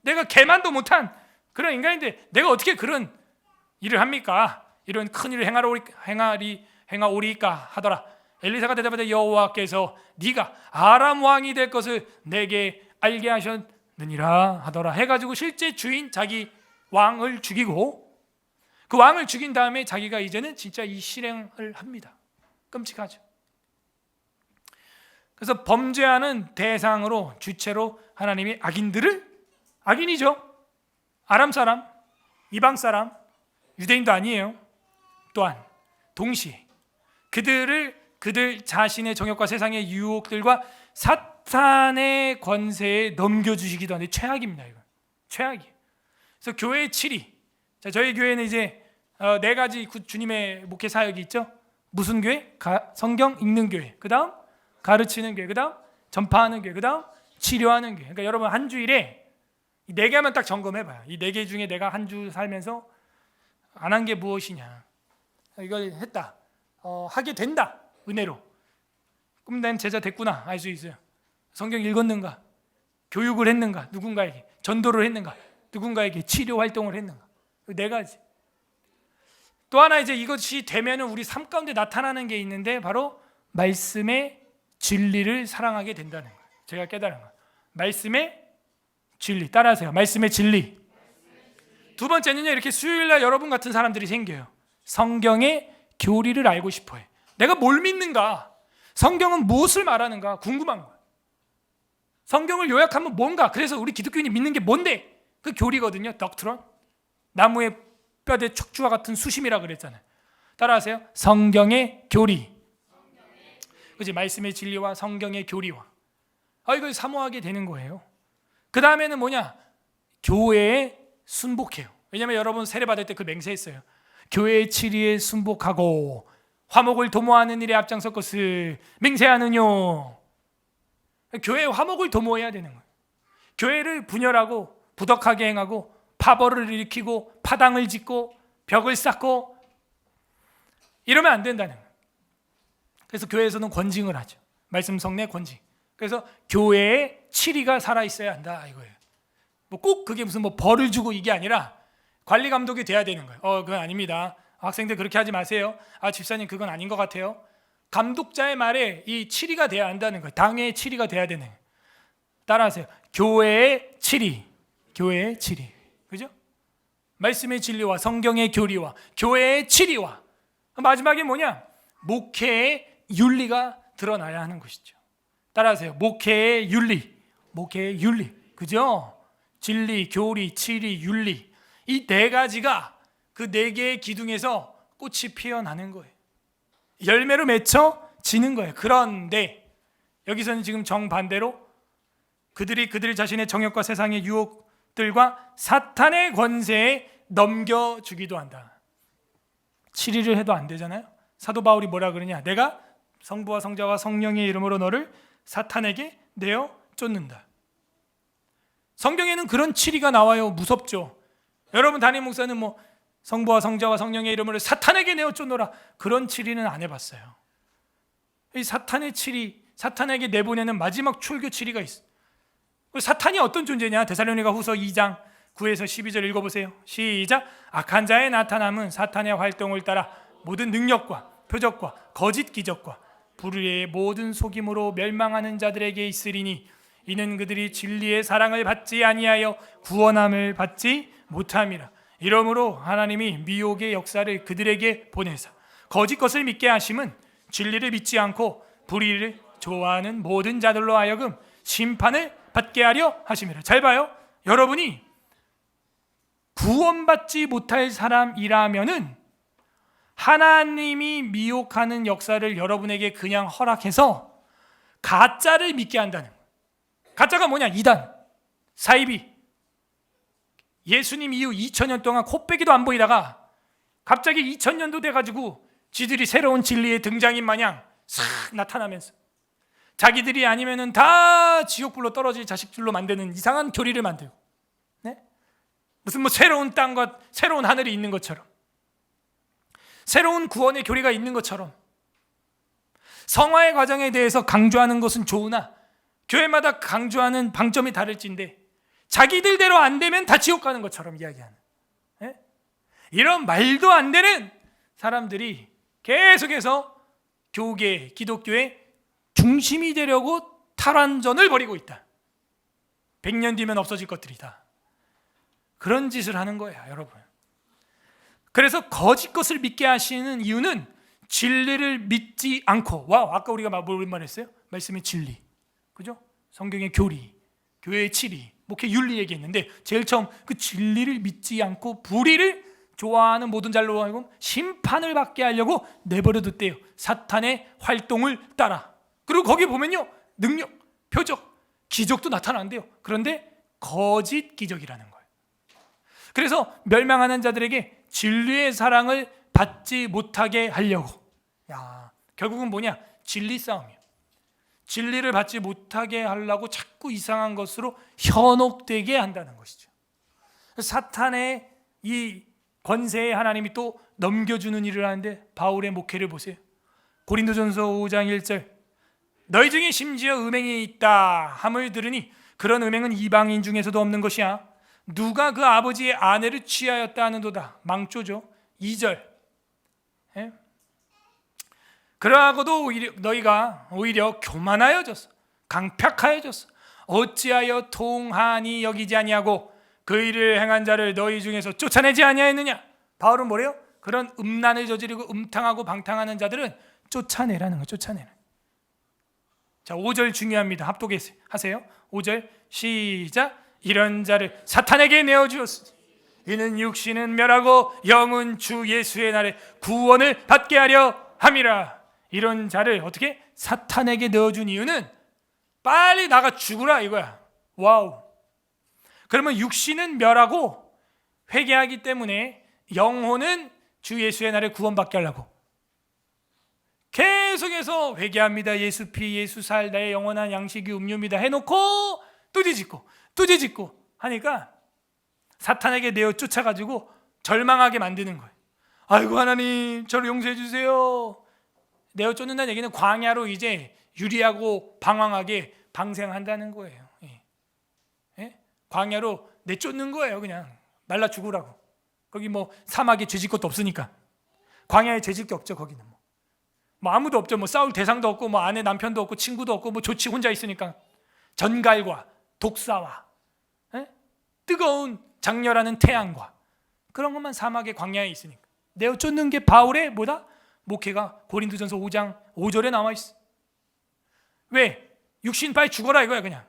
S1: 내가 개만도 못한 그런 인간인데 내가 어떻게 그런 일을 합니까? 이런 큰 일을 행하오리까 하더라. 엘리사가 대답하되 여호와께서 네가 아람 왕이 될 것을 내게 알게 하셨느니라 하더라. 해가지고 실제 주인 자기 왕을 죽이고 그 왕을 죽인 다음에 자기가 이제는 진짜 이 실행을 합니다. 끔찍하죠. 그래서 범죄하는 대상으로 주체로 하나님이 악인들을 악인이죠. 아람 사람, 이방 사람, 유대인도 아니에요. 또한 동시에 그들 자신의 정욕과 세상의 유혹들과 사탄의 권세에 넘겨주시기도 하는데 최악입니다. 이건 최악이에요. 그래서 교회의 7위. 자, 저희 교회는 이제 4가지 주님의 목회 사역이 있죠. 무슨 교회? 성경 읽는 교회. 그 다음 가르치는 교회. 그 다음 전파하는 교회. 그 다음 치료하는 교회. 그러니까 여러분 한 주일에 이 4개만 딱 점검해봐요. 이 4개 중에 내가 한 주 살면서 안 한 게 무엇이냐. 이걸 했다. 하게 된다. 은혜로. 그럼 난 제자 됐구나. 알 수 있어요. 성경 읽었는가? 교육을 했는가? 누군가에게. 전도를 했는가? 누군가에게 치료 활동을 했는가? 4가지. 또 하나 이제 이것이 되면은 우리 삶 가운데 나타나는 게 있는데 바로 말씀의 진리를 사랑하게 된다는 거예요. 제가 깨달은 거예요. 말씀의 진리. 따라하세요. 말씀의 진리. 두 번째는요. 이렇게 수요일날 여러분 같은 사람들이 생겨요. 성경의 교리를 알고 싶어요. 내가 뭘 믿는가? 성경은 무엇을 말하는가? 궁금한 거예요. 성경을 요약하면 뭔가? 그래서 우리 기독교인이 믿는 게 뭔데? 그 교리거든요. 덕트론. 나무의 뼈대 척추와 같은 수심이라 그랬잖아요. 따라하세요. 성경의 교리. 그지? 말씀의 진리와 성경의 교리와. 이걸 사모하게 되는 거예요. 그 다음에는 뭐냐? 교회에 순복해요. 왜냐하면 여러분 세례 받을 때 그 맹세했어요. 교회의 치리에 순복하고 화목을 도모하는 일에 앞장설 것을 맹세하느뇨. 교회에 화목을 도모해야 되는 거예요. 교회를 분열하고 부덕하게 행하고 파벌을 일으키고 파당을 짓고 벽을 쌓고 이러면 안 된다는 거예요. 그래서 교회에서는 권징을 하죠. 말씀 성례 권징. 그래서 교회의 치리가 살아있어야 한다 이거예요. 뭐 꼭 그게 무슨 뭐 벌을 주고 이게 아니라 관리 감독이 돼야 되는 거예요. 그건 아닙니다. 학생들 그렇게 하지 마세요. 집사님 그건 아닌 것 같아요. 감독자의 말에 이 치리가 돼야 한다는 거예요. 당회의 치리가 돼야 되는 거예요. 따라하세요. 교회의 치리. 교회의 치리. 그죠? 말씀의 진리와 성경의 교리와 교회의 치리와 마지막에 뭐냐? 목회의 윤리가 드러나야 하는 것이죠. 따라하세요. 목회의 윤리. 목회의 윤리. 그죠? 진리, 교리, 치리, 윤리. 이 4가지가 그 4개의 기둥에서 꽃이 피어나는 거예요. 열매로 맺혀지는 거예요. 그런데 여기서는 지금 정반대로 그들이 그들 자신의 정욕과 세상의 유혹들과 사탄의 권세에 넘겨주기도 한다. 7일을 해도 안 되잖아요. 사도 바울이 뭐라 그러냐? 내가 성부와 성자와 성령의 이름으로 너를 사탄에게 내어 쫓는다. 성경에는 그런 7위가 나와요. 무섭죠. 여러분 담임 목사는 뭐 성부와 성자와 성령의 이름으로 사탄에게 내어 쫓노라 그런 7위는 안 해봤어요. 이 사탄의 7위, 사탄에게 내보내는 마지막 출교 7위가 있어. 사탄이 어떤 존재냐? 데살로니가 후서 2장 9에서 12절 읽어보세요. 시작. 악한 자의 나타남은 사탄의 활동을 따라 모든 능력과 표적과 거짓 기적과 불의의 모든 속임으로 멸망하는 자들에게 있으리니 이는 그들이 진리의 사랑을 받지 아니하여 구원함을 받지 못함이라. 이러므로 하나님이 미혹의 역사를 그들에게 보내사 거짓 것을 믿게 하심은 진리를 믿지 않고 불의를 좋아하는 모든 자들로 하여금 심판을 받게 하려 하심이라. 잘 봐요. 여러분이 구원받지 못할 사람이라면은 하나님이 미혹하는 역사를 여러분에게 그냥 허락해서 가짜를 믿게 한다는 거예요. 가짜가 뭐냐? 이단, 사이비. 예수님 이후 2000년 동안 코빼기도 안 보이다가 갑자기 2000년도 돼가지고 지들이 새로운 진리의 등장인 마냥 싹 나타나면서 자기들이 아니면은 다 지옥불로 떨어질 자식들로 만드는 이상한 교리를 만들고, 네? 무슨 뭐 새로운 땅과 새로운 하늘이 있는 것처럼, 새로운 구원의 교리가 있는 것처럼, 성화의 과정에 대해서 강조하는 것은 좋으나 교회마다 강조하는 방점이 다를진데 자기들대로 안 되면 다 지옥 가는 것처럼 이야기하는, 네? 이런 말도 안 되는 사람들이 계속해서 교계, 기독교의 중심이 되려고 탈환전을 벌이고 있다. 100년 뒤면 없어질 것들이다. 그런 짓을 하는 거예요, 여러분. 그래서 거짓 것을 믿게 하시는 이유는 진리를 믿지 않고, 와, 아까 우리가 뭘 말했어요? 말씀의 진리, 그죠? 성경의 교리, 교회의 치리, 목회 윤리 얘기했는데 제일 처음 그 진리를 믿지 않고 불의를 좋아하는 모든 자로 하여금 심판을 받게 하려고 내버려 뒀대요. 사탄의 활동을 따라. 그리고 거기 보면요, 능력, 표적, 기적도 나타난대요. 그런데 거짓 기적이라는 거예요. 그래서 멸망하는 자들에게 진리의 사랑을 받지 못하게 하려고. 야, 결국은 뭐냐? 진리 싸움이에요. 진리를 받지 못하게 하려고 자꾸 이상한 것으로 현혹되게 한다는 것이죠. 사탄의 이 권세에 하나님이 또 넘겨주는 일을 하는데 바울의 목회를 보세요. 고린도전서 5장 1절. 너희 중에 심지어 음행이 있다 함을 들으니 그런 음행은 이방인 중에서도 없는 것이야. 누가 그 아버지의 아내를 취하였다 하는도다. 망조죠. 2절. 예? 그러하고도 너희가 오히려 교만하여졌어. 강팍하여졌어. 어찌하여 통하니 여기지 아니하고 그 일을 행한 자를 너희 중에서 쫓아내지 아니하였느냐. 바울은 뭐래요? 그런 음란을 저지르고 음탕하고 방탕하는 자들은 쫓아내라는 거예요. 쫓아내는. 자, 5절 중요합니다. 합독하세요. 5절 시작. 이런 자를 사탄에게 내어주었으니 이는 육신은 멸하고 영은 주 예수의 날에 구원을 받게 하려 함이라. 이런 자를 어떻게? 사탄에게 넣어준 이유는 빨리 나가 죽으라 이거야. 와우. 그러면 육신은 멸하고 회개하기 때문에 영혼은 주 예수의 날에 구원받게 하려고 계속해서 회개합니다. 예수 피, 예수 살, 나의 영원한 양식이 음료입니다 해놓고 또 뒤집고 하니까 사탄에게 내어 쫓아가지고 절망하게 만드는 거예요. 아이고 하나님 저를 용서해 주세요. 내어 쫓는다는 얘기는 광야로 이제 유리하고 방황하게 방생한다는 거예요. 예? 광야로 내쫓는 거예요. 그냥 말라 죽으라고. 거기 뭐 사막에 죄질 것도 없으니까. 광야에 죄질 게 없죠. 거기는 뭐 아무도 없죠. 뭐 싸울 대상도 없고 뭐 아내 남편도 없고 친구도 없고 뭐 좋지 혼자 있으니까. 전갈과 독사와 뜨거운 장렬하는 태양과 그런 것만 사막의 광야에 있으니까. 내어 쫓는 게 바울의 뭐다? 목회가 고린도전서 5장 5절에 나와 있어. 왜? 육신 빨리 죽어라 이거야 그냥.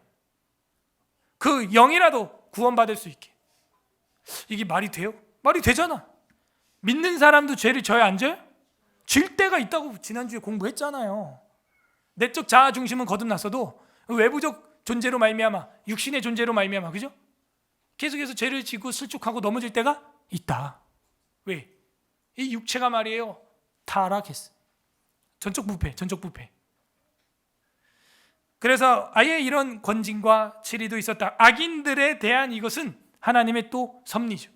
S1: 그 영이라도 구원받을 수 있게. 이게 말이 돼요? 말이 되잖아. 믿는 사람도 죄를 져야 안 져요? 질 때가 있다고 지난주에 공부했잖아요. 내적 자아 중심은 거듭났어도 외부적 존재로 말미암아, 육신의 존재로 말미암아, 그죠? 계속해서 죄를 지고 슬쩍하고 넘어질 때가 있다. 왜? 이 육체가 말이에요. 타락했어. 전적 부패. 그래서 아예 이런 권징과 치리도 있었다. 악인들에 대한 이것은 하나님의 또 섭리죠.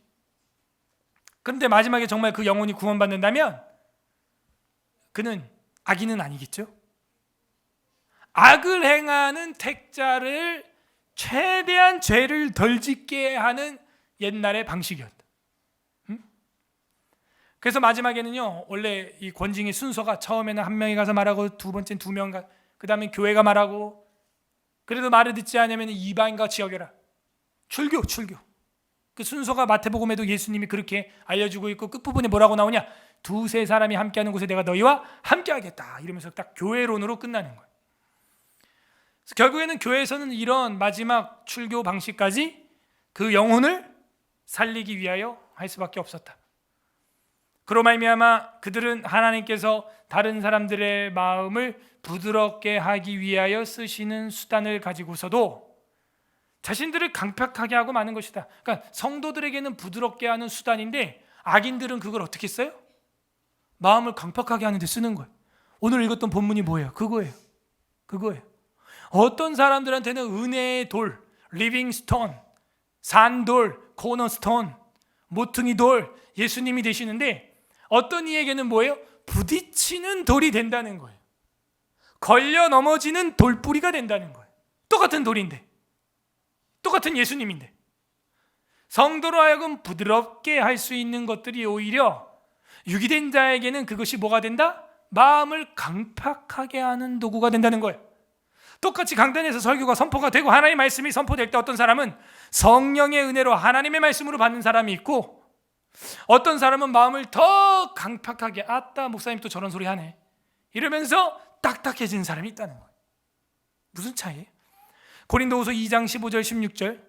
S1: 그런데 마지막에 정말 그 영혼이 구원받는다면 그는 악인은 아니겠죠? 악을 행하는 택자를 최대한 죄를 덜 짓게 하는 옛날의 방식이었다. 그래서 마지막에는요, 원래 이 권징의 순서가 처음에는 한 명이 가서 말하고, 두 번째는 두 명, 그 다음에 교회가 말하고, 그래도 말을 듣지 않으면 이방인과 지어겨라. 출교. 그 순서가 마태복음에도 예수님이 그렇게 알려주고 있고, 끝부분에 뭐라고 나오냐? 두세 사람이 함께하는 곳에 내가 너희와 함께하겠다, 이러면서 딱 교회론으로 끝나는 거예요. 그래서 결국에는 교회에서는 이런 마지막 출교 방식까지 그 영혼을 살리기 위하여 할 수밖에 없었다. 그로 말미암아 그들은 하나님께서 다른 사람들의 마음을 부드럽게 하기 위하여 쓰시는 수단을 가지고서도 자신들을 강팍하게 하고 마는 것이다. 그러니까 성도들에게는 부드럽게 하는 수단인데, 악인들은 그걸 어떻게 써요? 마음을 강팍하게 하는 데 쓰는 거예요. 오늘 읽었던 본문이 뭐예요? 그거예요. 어떤 사람들한테는 은혜의 돌, 리빙 스톤, 산돌, 코너스톤, 모퉁이 돌, 예수님이 되시는데, 어떤 이에게는 뭐예요? 부딪히는 돌이 된다는 거예요. 걸려 넘어지는 돌뿌리가 된다는 거예요. 똑같은 돌인데, 똑같은 예수님인데, 성도로 하여금 부드럽게 할 수 있는 것들이 오히려 유기된 자에게는 그것이 뭐가 된다? 마음을 강팍하게 하는 도구가 된다는 거예요. 똑같이 강단에서 설교가 선포가 되고 하나님의 말씀이 선포될 때 어떤 사람은 성령의 은혜로 하나님의 말씀으로 받는 사람이 있고, 어떤 사람은 마음을 더 강팍하게, 아따 목사님 또 저런 소리 하네, 이러면서 딱딱해지는 사람이 있다는 거예요. 무슨 차이예요? 고린도후서 2장 15절 16절,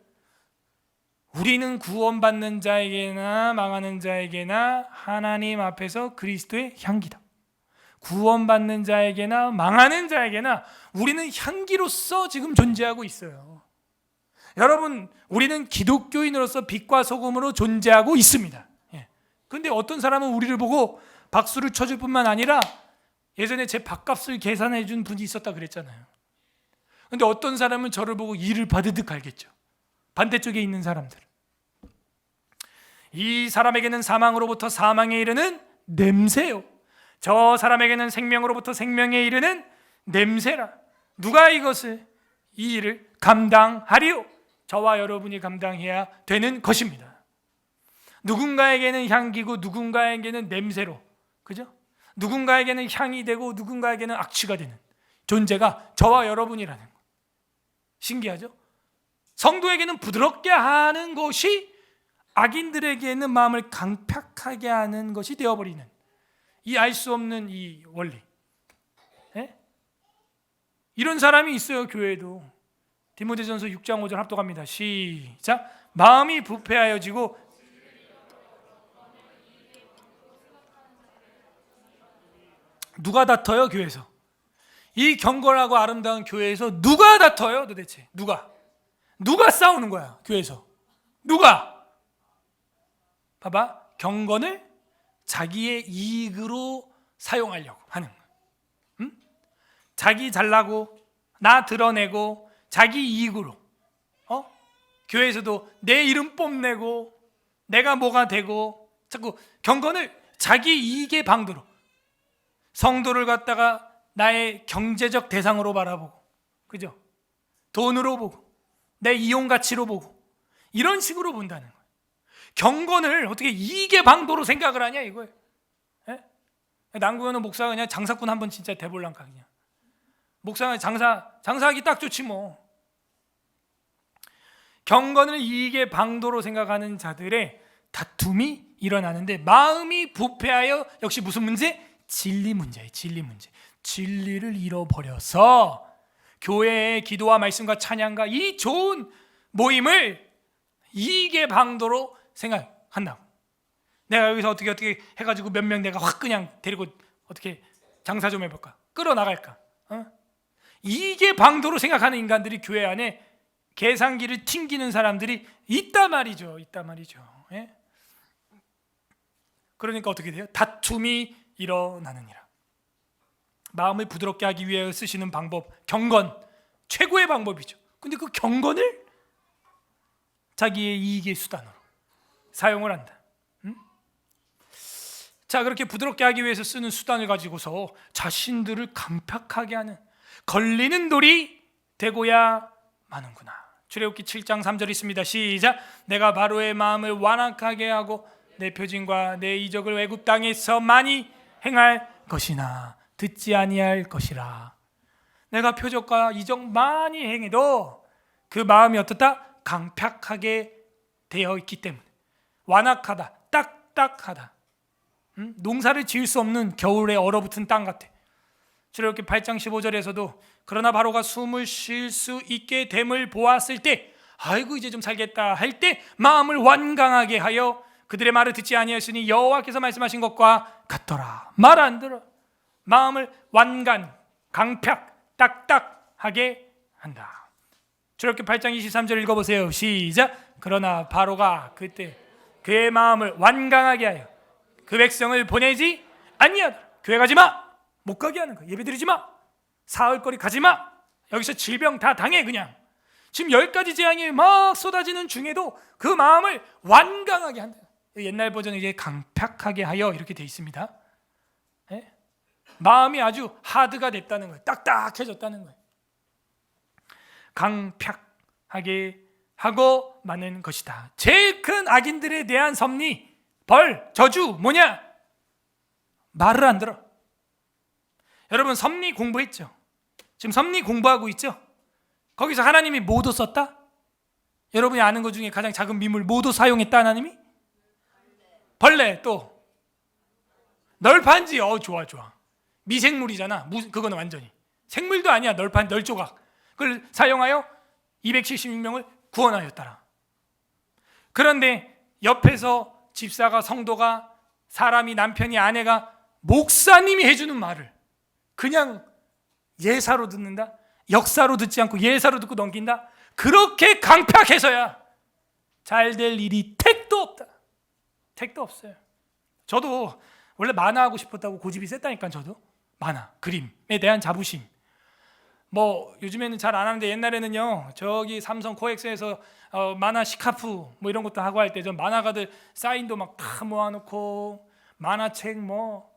S1: 우리는 구원받는 자에게나 망하는 자에게나 하나님 앞에서 그리스도의 향기다. 구원받는 자에게나 망하는 자에게나 우리는 향기로서 지금 존재하고 있어요. 여러분, 우리는 기독교인으로서 빛과 소금으로 존재하고 있습니다. 그런데 어떤 사람은 우리를 보고 박수를 쳐줄 뿐만 아니라, 예전에 제 밥값을 계산해 준 분이 있었다 그랬잖아요. 그런데 어떤 사람은 저를 보고 이를 받으듯 갈겠죠. 반대쪽에 있는 사람들. 이 사람에게는 사망으로부터 사망에 이르는 냄새요, 저 사람에게는 생명으로부터 생명에 이르는 냄새라. 누가 이것을, 이 일을 감당하리요? 저와 여러분이 감당해야 되는 것입니다. 누군가에게는 향기고 누군가에게는 냄새로, 그죠? 누군가에게는 향이 되고 누군가에게는 악취가 되는 존재가 저와 여러분이라는 거. 신기하죠? 성도에게는 부드럽게 하는 것이 악인들에게는 마음을 강팍하게 하는 것이 되어버리는, 이 알 수 없는 이 원리. 이런 사람이 있어요, 교회에도. 디모데전서 6장 5절 합독합니다. 시작. 마음이 부패하여지고 누가 다퉈요? 교회에서. 이 경건하고 아름다운 교회에서 누가 다퉈요? 도대체 누가 싸우는 거야? 교회에서 누가? 봐봐, 경건을 자기의 이익으로 사용하려고 하는 거야. 자기 잘나고 나 드러내고 자기 이익으로, 교회에서도 내 이름 뽐내고 내가 뭐가 되고, 자꾸 경건을 자기 이익의 방도로, 성도를 갖다가 나의 경제적 대상으로 바라보고, 그죠? 돈으로 보고 내 이용 가치로 보고, 이런 식으로 본다는 거예요. 경건을 어떻게 이익의 방도로 생각을 하냐 이거예요. 남구현은 목사가 그냥 장사꾼 한번 진짜 대볼란가. 그냥 목사가 장사하기 딱 좋지 뭐. 경건을 이익의 방도로 생각하는 자들의 다툼이 일어나는데, 마음이 부패하여 역시 무슨 문제? 진리 문제예요. 진리 문제. 진리를 잃어버려서 교회의 기도와 말씀과 찬양과 이 좋은 모임을 이익의 방도로 생각한다고. 내가 여기서 어떻게 해가지고 몇 명 내가 확 그냥 데리고 어떻게 장사 좀 해볼까, 끌어나갈까, 이익의 방도로 생각하는 인간들이 교회 안에 계산기를 튕기는 사람들이 있단 말이죠. 예? 그러니까 어떻게 돼요? 다툼이 일어나느니라. 마음을 부드럽게 하기 위해 쓰시는 방법, 경건, 최고의 방법이죠. 근데 그 경건을 자기의 이익의 수단으로 사용을 한다. 자, 그렇게 부드럽게 하기 위해서 쓰는 수단을 가지고서 자신들을 강팍하게 하는, 걸리는 돌이 되고야 마는구나. 출애굽기 7장 3절 있습니다. 시작. 내가 바로의 마음을 완악하게 하고 내 표징과 내 이적을 애굽 땅에서 많이 행할 것이나 듣지 아니할 것이라. 내가 표적과 이적 많이 행해도 그 마음이 어떻다? 강팍하게 되어 있기 때문에. 완악하다, 딱딱하다. 농사를 지을 수 없는 겨울에 얼어붙은 땅 같아. 출애굽기 8장 15절에서도 그러나 바로가 숨을 쉴 수 있게 됨을 보았을 때, 아이고 이제 좀 살겠다 할 때 마음을 완강하게 하여 그들의 말을 듣지 아니하였으니 여호와께서 말씀하신 것과 같더라. 말 안 들어. 마음을 완간, 강팍, 딱딱하게 한다. 출애굽기 8장 23절 읽어보세요. 시작. 그러나 바로가 그때 그의 마음을 완강하게 하여 그 백성을 보내지 아니하더라. 교회 가지 마. 못 가게 하는 거야. 예배 드리지 마. 사흘거리 가지 마. 여기서 질병 다 당해 그냥. 지금 10가지 재앙이 막 쏟아지는 중에도 그 마음을 완강하게 한다. 옛날 버전은 이제 강팍하게 하여 이렇게 돼 있습니다. 네? 마음이 아주 하드가 됐다는 거예요. 딱딱해졌다는 거예요. 강팍하게 하고 마는 것이다. 제일 큰 악인들에 대한 섭리, 벌, 저주 뭐냐? 말을 안 들어. 여러분 섭리 공부했죠? 지금 섭리 공부하고 있죠? 거기서 하나님이 뭐도 썼다? 여러분이 아는 것 중에 가장 작은 미물 뭐도 사용했다 하나님이? 벌레. 또 널판지. 좋아. 미생물이잖아. 그거는 완전히 생물도 아니야. 널판, 널조각. 그걸 사용하여 276명을 구원하였더라. 그런데 옆에서 집사가, 성도가, 사람이, 남편이, 아내가, 목사님이 해주는 말을 그냥 예사로 듣는다. 역사로 듣지 않고 예사로 듣고 넘긴다. 그렇게 강팍해서야 잘 될 일이 택도 없다. 택도 없어요. 저도 원래 만화하고 싶었다고 고집이 셌다니까. 저도 만화, 그림에 대한 자부심. 뭐 요즘에는 잘 안 하는데 옛날에는요, 저기 삼성 코엑스에서 만화 시카프 뭐 이런 것도 하고 할 때 저 만화가들 사인도 막 다 모아놓고 만화책 뭐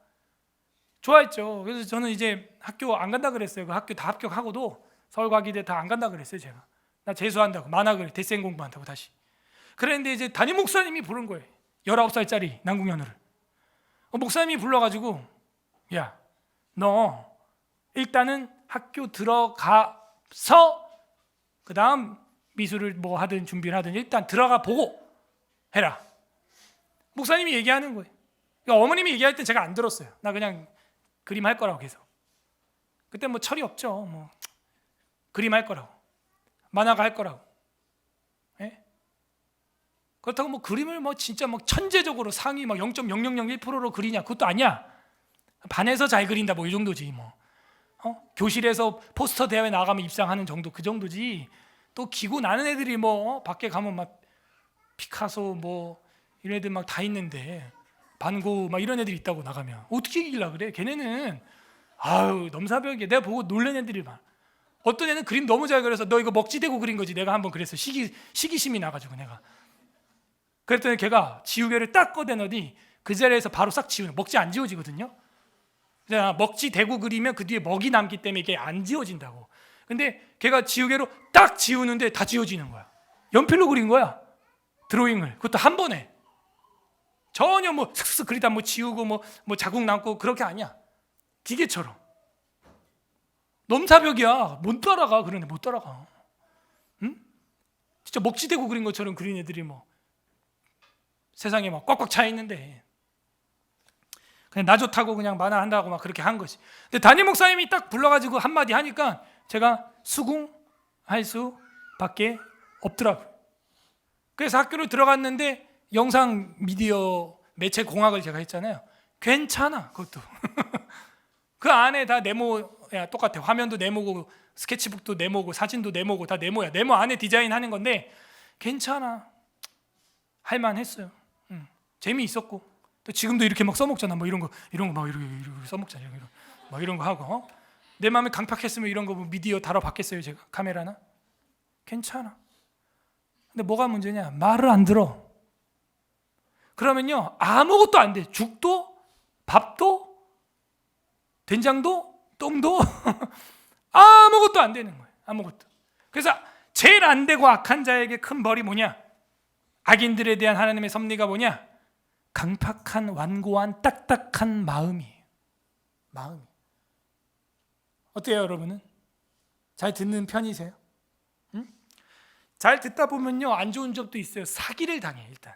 S1: 좋아했죠. 그래서 저는 이제 학교 안 간다 그랬어요. 그 학교 다 합격하고도 서울과기대 다 안 간다 그랬어요. 제가 나 재수한다고, 만화 그리 대생 공부한다고 다시. 그랬는데 이제 담임 목사님이 부른 거예요. 19살짜리 남궁현우를. 목사님이 불러가지고 야, 너 일단은 학교 들어가서 그 다음 미술을 뭐 하든 준비를 하든 일단 들어가 보고 해라. 목사님이 얘기하는 거예요. 그러니까 어머님이 얘기할 때 제가 안 들었어요. 나 그냥 그림 할 거라고 계속. 그때 뭐 철이 없죠. 뭐 그림 할 거라고, 만화가 할 거라고. 예? 그렇다고 뭐 그림을 뭐 진짜 뭐 천재적으로 상위 막 0.0001%로 그리냐? 그것도 아니야. 반에서 잘 그린다 뭐 이 정도지 뭐. 교실에서 포스터 대회 나가면 입상하는 정도, 그 정도지. 또 기고 나는 애들이 뭐 밖에 가면 막 피카소 뭐 이런 애들 막 다 있는데, 반고 막 이런 애들이 있다고 나가면 어떻게 이기려 그래? 걔네는 아유 넘사벽이야. 내가 보고 놀란 애들이 많아. 어떤 애는 그림 너무 잘 그려서 너 이거 먹지 대고 그린 거지. 내가 한번 그랬어. 시기심이 나가지고 내가. 그랬더니 걔가 지우개를 딱 꺼내더니 그 자리에서 바로 싹 지우는. 먹지 안 지워지거든요. 먹지 대고 그리면 그 뒤에 먹이 남기 때문에 이게 안 지워진다고. 근데 걔가 지우개로 딱 지우는데 다 지워지는 거야. 연필로 그린 거야. 드로잉을. 그것도 한 번에. 전혀 뭐 슥슥 그리다 뭐 지우고 뭐 자국 남고 그렇게 아니야. 기계처럼. 넘사벽이야. 못 따라가. 그러네. 못 따라가. 응? 진짜 먹지 대고 그린 것처럼 그린 애들이 뭐 세상에 막 꽉꽉 차 있는데 그냥 나 좋다고 그냥 만화 한다고 막 그렇게 한 거지. 근데 담임 목사님이 딱 불러가지고 한마디 하니까 제가 수긍할 수밖에 없더라고요. 그래서 학교를 들어갔는데 영상 미디어 매체 공학을 제가 했잖아요. 괜찮아. 그것도 그 안에 다 네모야. 똑같아. 화면도 네모고 스케치북도 네모고 사진도 네모고 다 네모야. 네모 안에 디자인하는 건데 괜찮아. 할만했어요. 재미있었고 또 지금도 이렇게 막 써먹잖아. 뭐 이런 거 막 이렇게 써먹잖아요. 막 이런 거 하고 내 마음에 강팍했으면 이런 거 뭐 미디어 다뤄봤겠어요. 제가 카메라나. 괜찮아. 근데 뭐가 문제냐? 말을 안 들어. 그러면요 아무것도 안 돼. 죽도 밥도 된장도 똥도 아무것도 안 되는 거예요. 아무것도. 그래서 제일 안 되고 악한 자에게 큰 벌이 뭐냐? 악인들에 대한 하나님의 섭리가 뭐냐? 강팍한 완고한 딱딱한 마음이에요. 마음이. 어때요, 여러분은? 잘 듣는 편이세요? 응? 잘 듣다 보면요, 안 좋은 점도 있어요. 사기를 당해. 일단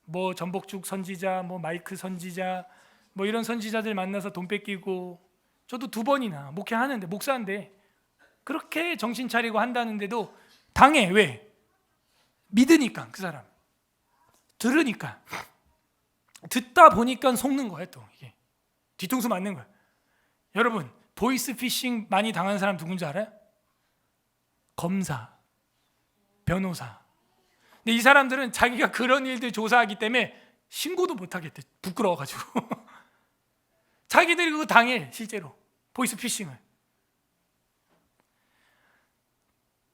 S1: 뭐 전복죽 선지자, 뭐 마이크 선지자, 뭐 이런 선지자들 만나서 돈 뺏기고, 저도 2번이나 목회하는데, 목사인데 그렇게 정신 차리고 한다는데도 당해. 왜? 믿으니까. 그 사람 들으니까, 듣다 보니까 속는 거예요. 또 이게 뒤통수 맞는 거예요. 여러분, 보이스 피싱 많이 당한 사람 누군지 알아요? 검사, 변호사. 근데 이 사람들은 자기가 그런 일들 조사하기 때문에 신고도 못 하겠대. 부끄러워가지고. 자기들이 그거 당해. 실제로 보이스 피싱을.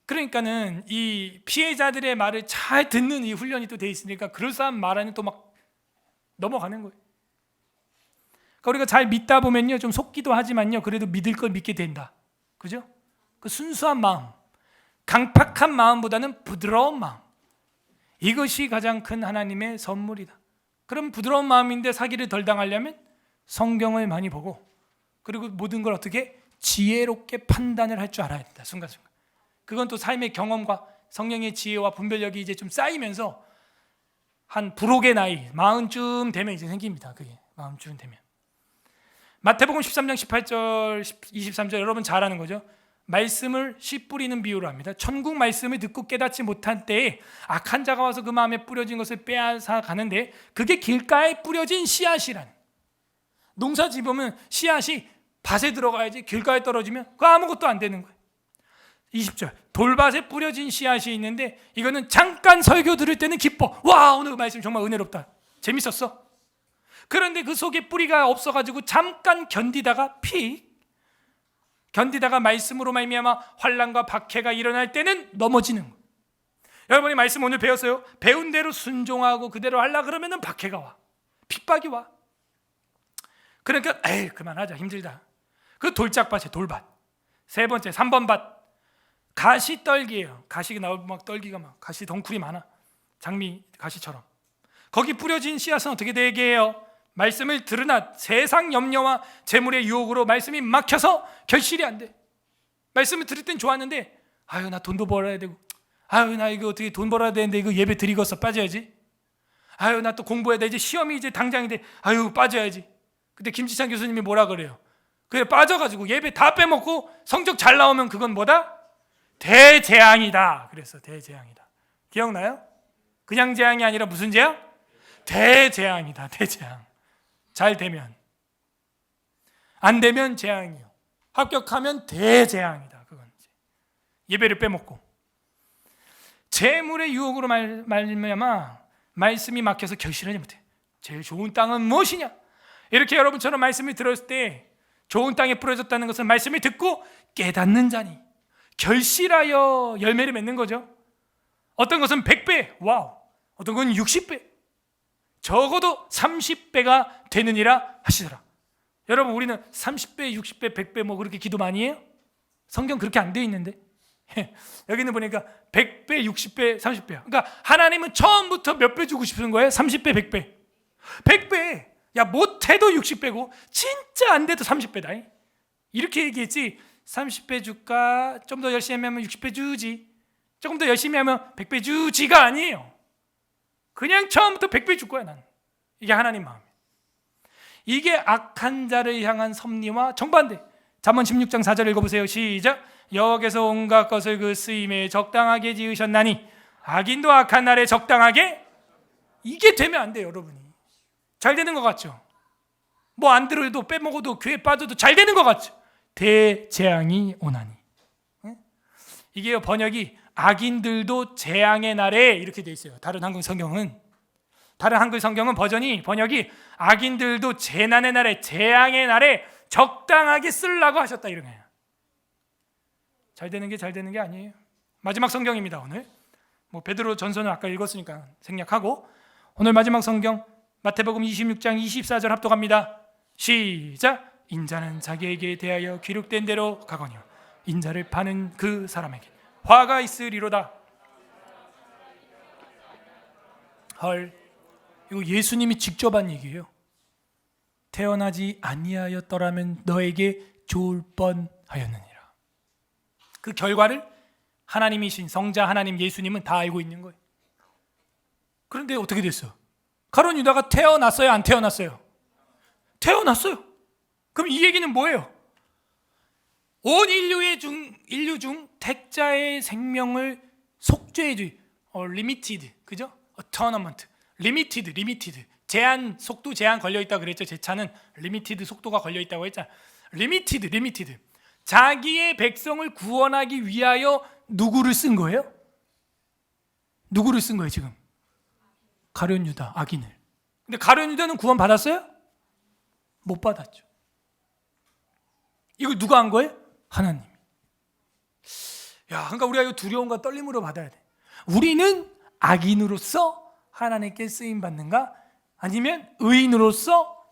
S1: 그러니까는 이 피해자들의 말을 잘 듣는 이 훈련이 또 돼 있으니까 그럴싸한 말하는 또 막 넘어가는 거예요. 그러니까 우리가 잘 믿다 보면요, 좀 속기도 하지만요, 그래도 믿을 걸 믿게 된다. 그죠? 그 순수한 마음, 강팍한 마음보다는 부드러운 마음, 이것이 가장 큰 하나님의 선물이다. 그럼 부드러운 마음인데 사기를 덜 당하려면 성경을 많이 보고, 그리고 모든 걸 어떻게 지혜롭게 판단을 할 줄 알아야 된다. 순간순간. 그건 또 삶의 경험과 성령의 지혜와 분별력이 이제 좀 쌓이면서 한 부록의 나이 40쯤 되면 이제 생깁니다. 그게 40쯤 되면. 마태복음 13장 18절 23절 여러분 잘 아는 거죠? 말씀을 씨 뿌리는 비유로 합니다. 천국 말씀을 듣고 깨닫지 못한 때에 악한 자가 와서 그 마음에 뿌려진 것을 빼앗아 가는데, 그게 길가에 뿌려진 씨앗이란. 농사 지으면 씨앗이 밭에 들어가야지, 길가에 떨어지면 그거 아무것도 안 되는 거예요. 20절 돌밭에 뿌려진 씨앗이 있는데, 이거는 잠깐 설교 들을 때는 기뻐. 와, 오늘 말씀 정말 은혜롭다, 재밌었어. 그런데 그 속에 뿌리가 없어가지고 잠깐 견디다가 견디다가 말씀으로 말미암아 환난과 박해가 일어날 때는 넘어지는 거예요. 여러분이 말씀 오늘 배웠어요? 배운 대로 순종하고 그대로 하려고 그러면 박해가 와, 핍박이 와. 그러니까 에이 그만하자, 힘들다. 그 돌짝밭이에요. 돌밭. 3번째 3번 밭, 가시떨기예요. 가시가 나오면 막 떨기가 막 가시 덩쿨이 많아, 장미 가시처럼. 거기 뿌려진 씨앗은 어떻게 되게 해요? 말씀을 들으나 세상 염려와 재물의 유혹으로 말씀이 막혀서 결실이 안 돼. 말씀을 들을 땐 좋았는데, 아유 나 돈도 벌어야 되고, 아유 나 이거 어떻게 돈 벌어야 되는데 이거 예배 드리고서 빠져야지, 아유 나 또 공부해야 돼, 이제 시험이 이제 당장인데 아유 빠져야지. 그때 김지찬 교수님이 뭐라 그래요? 그래 빠져가지고 예배 다 빼먹고 성적 잘 나오면 그건 뭐다? 대재앙이다. 그래서 대재앙이다. 기억나요? 그냥 재앙이 아니라 무슨 재앙? 대재앙이다. 대재앙. 잘 되면, 안 되면 재앙이요. 합격하면 대재앙이다. 그건 이제 예배를 빼먹고 재물의 유혹으로 말미암아 말씀이 막혀서 결실하지 못해. 제일 좋은 땅은 무엇이냐? 이렇게 여러분처럼 말씀을 들었을 때 좋은 땅에 뿌려졌다는 것은 말씀을 듣고 깨닫는 자니 결실하여 열매를 맺는 거죠. 어떤 것은 100배, 와우. 어떤 건 60배, 적어도 30배가 되느니라 하시더라. 여러분, 우리는 30배, 60배, 100배 뭐 그렇게 기도 많이 해요? 성경 그렇게 안 돼 있는데. 여기는 보니까 100배, 60배, 30배야. 그러니까 하나님은 처음부터 몇 배 주고 싶은 거예요? 30배, 100배. 100배. 야, 못해도 60배고 진짜 안 돼도 30배다. 이렇게 얘기했지. 30배 줄까? 좀 더 열심히 하면 60배 주지. 조금 더 열심히 하면 100배 주지가 아니에요. 그냥 처음부터 100배 줄 거야, 난. 이게 하나님 마음이에요. 이게 악한 자를 향한 섭리와 정반대. 잠언 16장 4절 읽어보세요. 시작. 여호와께서 온갖 것을 그 쓰임에 적당하게 지으셨나니 악인도 악한 날에 적당하게. 이게 되면 안 돼요, 여러분이. 잘 되는 것 같죠? 뭐 안 들어도 빼먹어도 교회 빠져도 잘 되는 것 같죠? 대재앙이 오나니. 이게 번역이 악인들도 재앙의 날에 이렇게 돼 있어요. 다른 한글 성경은 번역이 악인들도 재난의 날에, 재앙의 날에 적당하게 쓰려고 하셨다, 이런 거예요. 잘 되는 게 아니에요. 마지막 성경입니다. 오늘 뭐 베드로 전서는 아까 읽었으니까 생략하고, 오늘 마지막 성경 마태복음 26장 24절 합독합니다. 시작. 인자는 자기에게 대하여 기록된 대로 가거니와 인자를 파는 그 사람에게 화가 있으리로다. 헐, 이거 예수님이 직접 한 얘기예요. 태어나지 아니하였더라면 너에게 좋을 뻔하였느니라. 그 결과를 하나님이신 성자 하나님 예수님은 다 알고 있는 거예요. 그런데 어떻게 됐어? 가룟 유다가 태어났어요, 안 태어났어요? 태어났어요. 그럼 이 얘기는 뭐예요? 온 인류 중 택자의 생명을 속죄해주기, 리미티드, 그죠? 터너먼트, 리미티드, 제한, 속도 제한 걸려 있다 그랬죠. 제 차는 리미티드 속도가 걸려 있다고 했잖아. 리미티드. 자기의 백성을 구원하기 위하여 누구를 쓴 거예요? 누구를 쓴 거예요 지금? 가룟 유다, 악인을. 근데 가룟 유다는 구원 받았어요? 못 받았죠. 이걸 누가 한 거예요? 하나님. 그러니까 우리가 이 두려움과 떨림으로 받아야 돼. 우리는 악인으로서 하나님께 쓰임 받는가? 아니면 의인으로서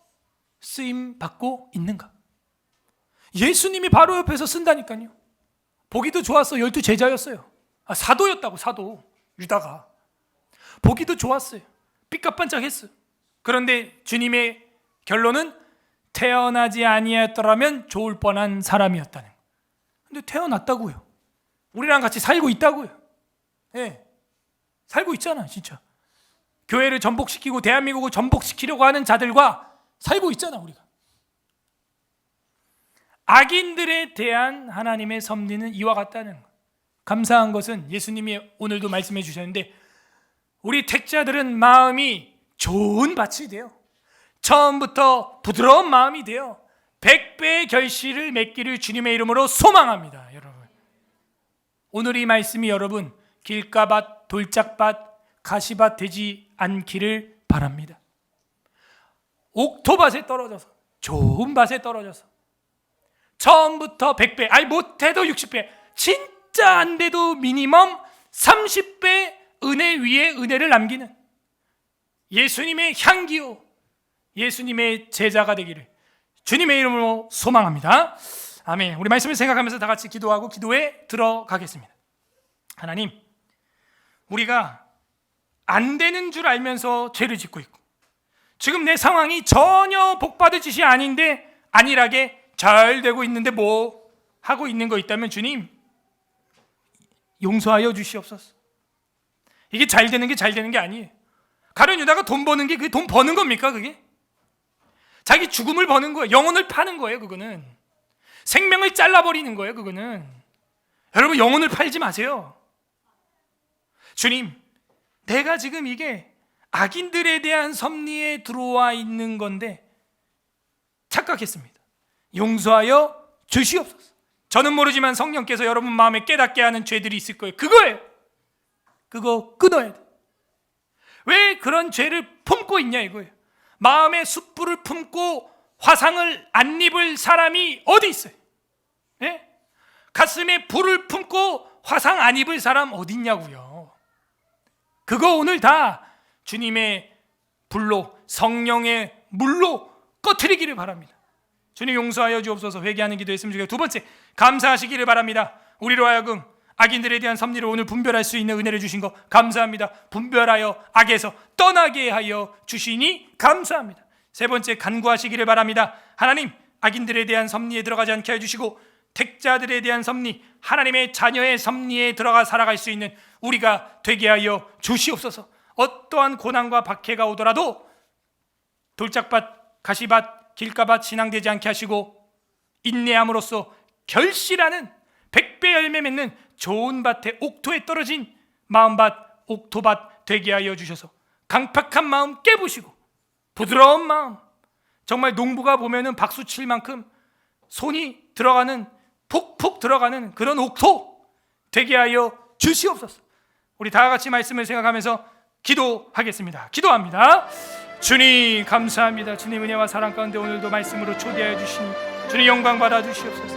S1: 쓰임 받고 있는가? 예수님이 바로 옆에서 쓴다니까요. 보기도 좋았어. 12 제자였어요. 사도였다고. 사도 유다가 보기도 좋았어요. 삐까뻔쩍했어요. 그런데 주님의 결론은 태어나지 아니하였더라면 좋을 뻔한 사람이었다는 거예요. 근데 태어났다고요. 우리랑 같이 살고 있다고요. 살고 있잖아 진짜. 교회를 전복시키고 대한민국을 전복시키려고 하는 자들과 살고 있잖아 우리가. 악인들에 대한 하나님의 섭리는 이와 같다는 것. 감사한 것은 예수님이 오늘도 말씀해 주셨는데 우리 택자들은 마음이 좋은 밭이 돼요. 처음부터 부드러운 마음이 돼요. 100배의 결실을 맺기를 주님의 이름으로 소망합니다. 여러분, 오늘 이 말씀이 여러분 길가밭, 돌짝밭, 가시밭 되지 않기를 바랍니다. 옥토밭에 떨어져서, 좋은 밭에 떨어져서 처음부터 100배, 아니 못해도 60배, 진짜 안 돼도 미니멈 30배 은혜 위에 은혜를 남기는 예수님의 향기요, 예수님의 제자가 되기를 주님의 이름으로 소망합니다. 아멘. 우리 말씀을 생각하면서 다 같이 기도하고 기도에 들어가겠습니다. 하나님, 우리가 안 되는 줄 알면서 죄를 짓고 있고 지금 내 상황이 전혀 복받을 짓이 아닌데 안일하게 잘 되고 있는데 뭐 하고 있는 거 있다면 주님 용서하여 주시옵소서. 이게 잘 되는 게 아니에요. 가룟 유다가 돈 버는 게 그게 돈 버는 겁니까? 그게 자기 죽음을 버는 거예요. 영혼을 파는 거예요. 그거는 생명을 잘라버리는 거예요. 그거는 여러분 영혼을 팔지 마세요. 주님, 내가 지금 이게 악인들에 대한 섭리에 들어와 있는 건데 착각했습니다. 용서하여 주시옵소서. 저는 모르지만 성령께서 여러분 마음에 깨닫게 하는 죄들이 있을 거예요. 그거예요. 그거 끊어야 돼. 왜 그런 죄를 품고 있냐 이거예요. 마음에 숯불을 품고 화상을 안 입을 사람이 어디 있어요? 예? 가슴에 불을 품고 화상 안 입을 사람 어디 있냐고요. 그거 오늘 다 주님의 불로, 성령의 물로 꺼트리기를 바랍니다. 주님 용서하여 주옵소서. 회개하는 기도했으면 좋겠고, 두 번째, 감사하시기를 바랍니다. 우리로 하여금 악인들에 대한 섭리를 오늘 분별할 수 있는 은혜를 주신 거 감사합니다. 분별하여 악에서 떠나게 하여 주시니 감사합니다. 세 번째, 간구하시기를 바랍니다. 하나님, 악인들에 대한 섭리에 들어가지 않게 해주시고 택자들에 대한 섭리, 하나님의 자녀의 섭리에 들어가 살아갈 수 있는 우리가 되게 하여 주시옵소서. 어떠한 고난과 박해가 오더라도 돌짝밭, 가시밭, 길가밭 신앙되지 않게 하시고 인내함으로써 결실하는 100배 열매 맺는 좋은 밭에 옥토에 떨어진 마음밭, 옥토밭 되게 하여 주셔서 강팍한 마음 깨부시고 부드러운 마음, 정말 농부가 보면은 박수 칠 만큼 손이 들어가는, 푹푹 들어가는 그런 옥토 되게 하여 주시옵소서. 우리 다 같이 말씀을 생각하면서 기도하겠습니다. 기도합니다. 주님 감사합니다. 주님 은혜와 사랑 가운데 오늘도 말씀으로 초대하여 주시니 주님 영광 받아 주시옵소서.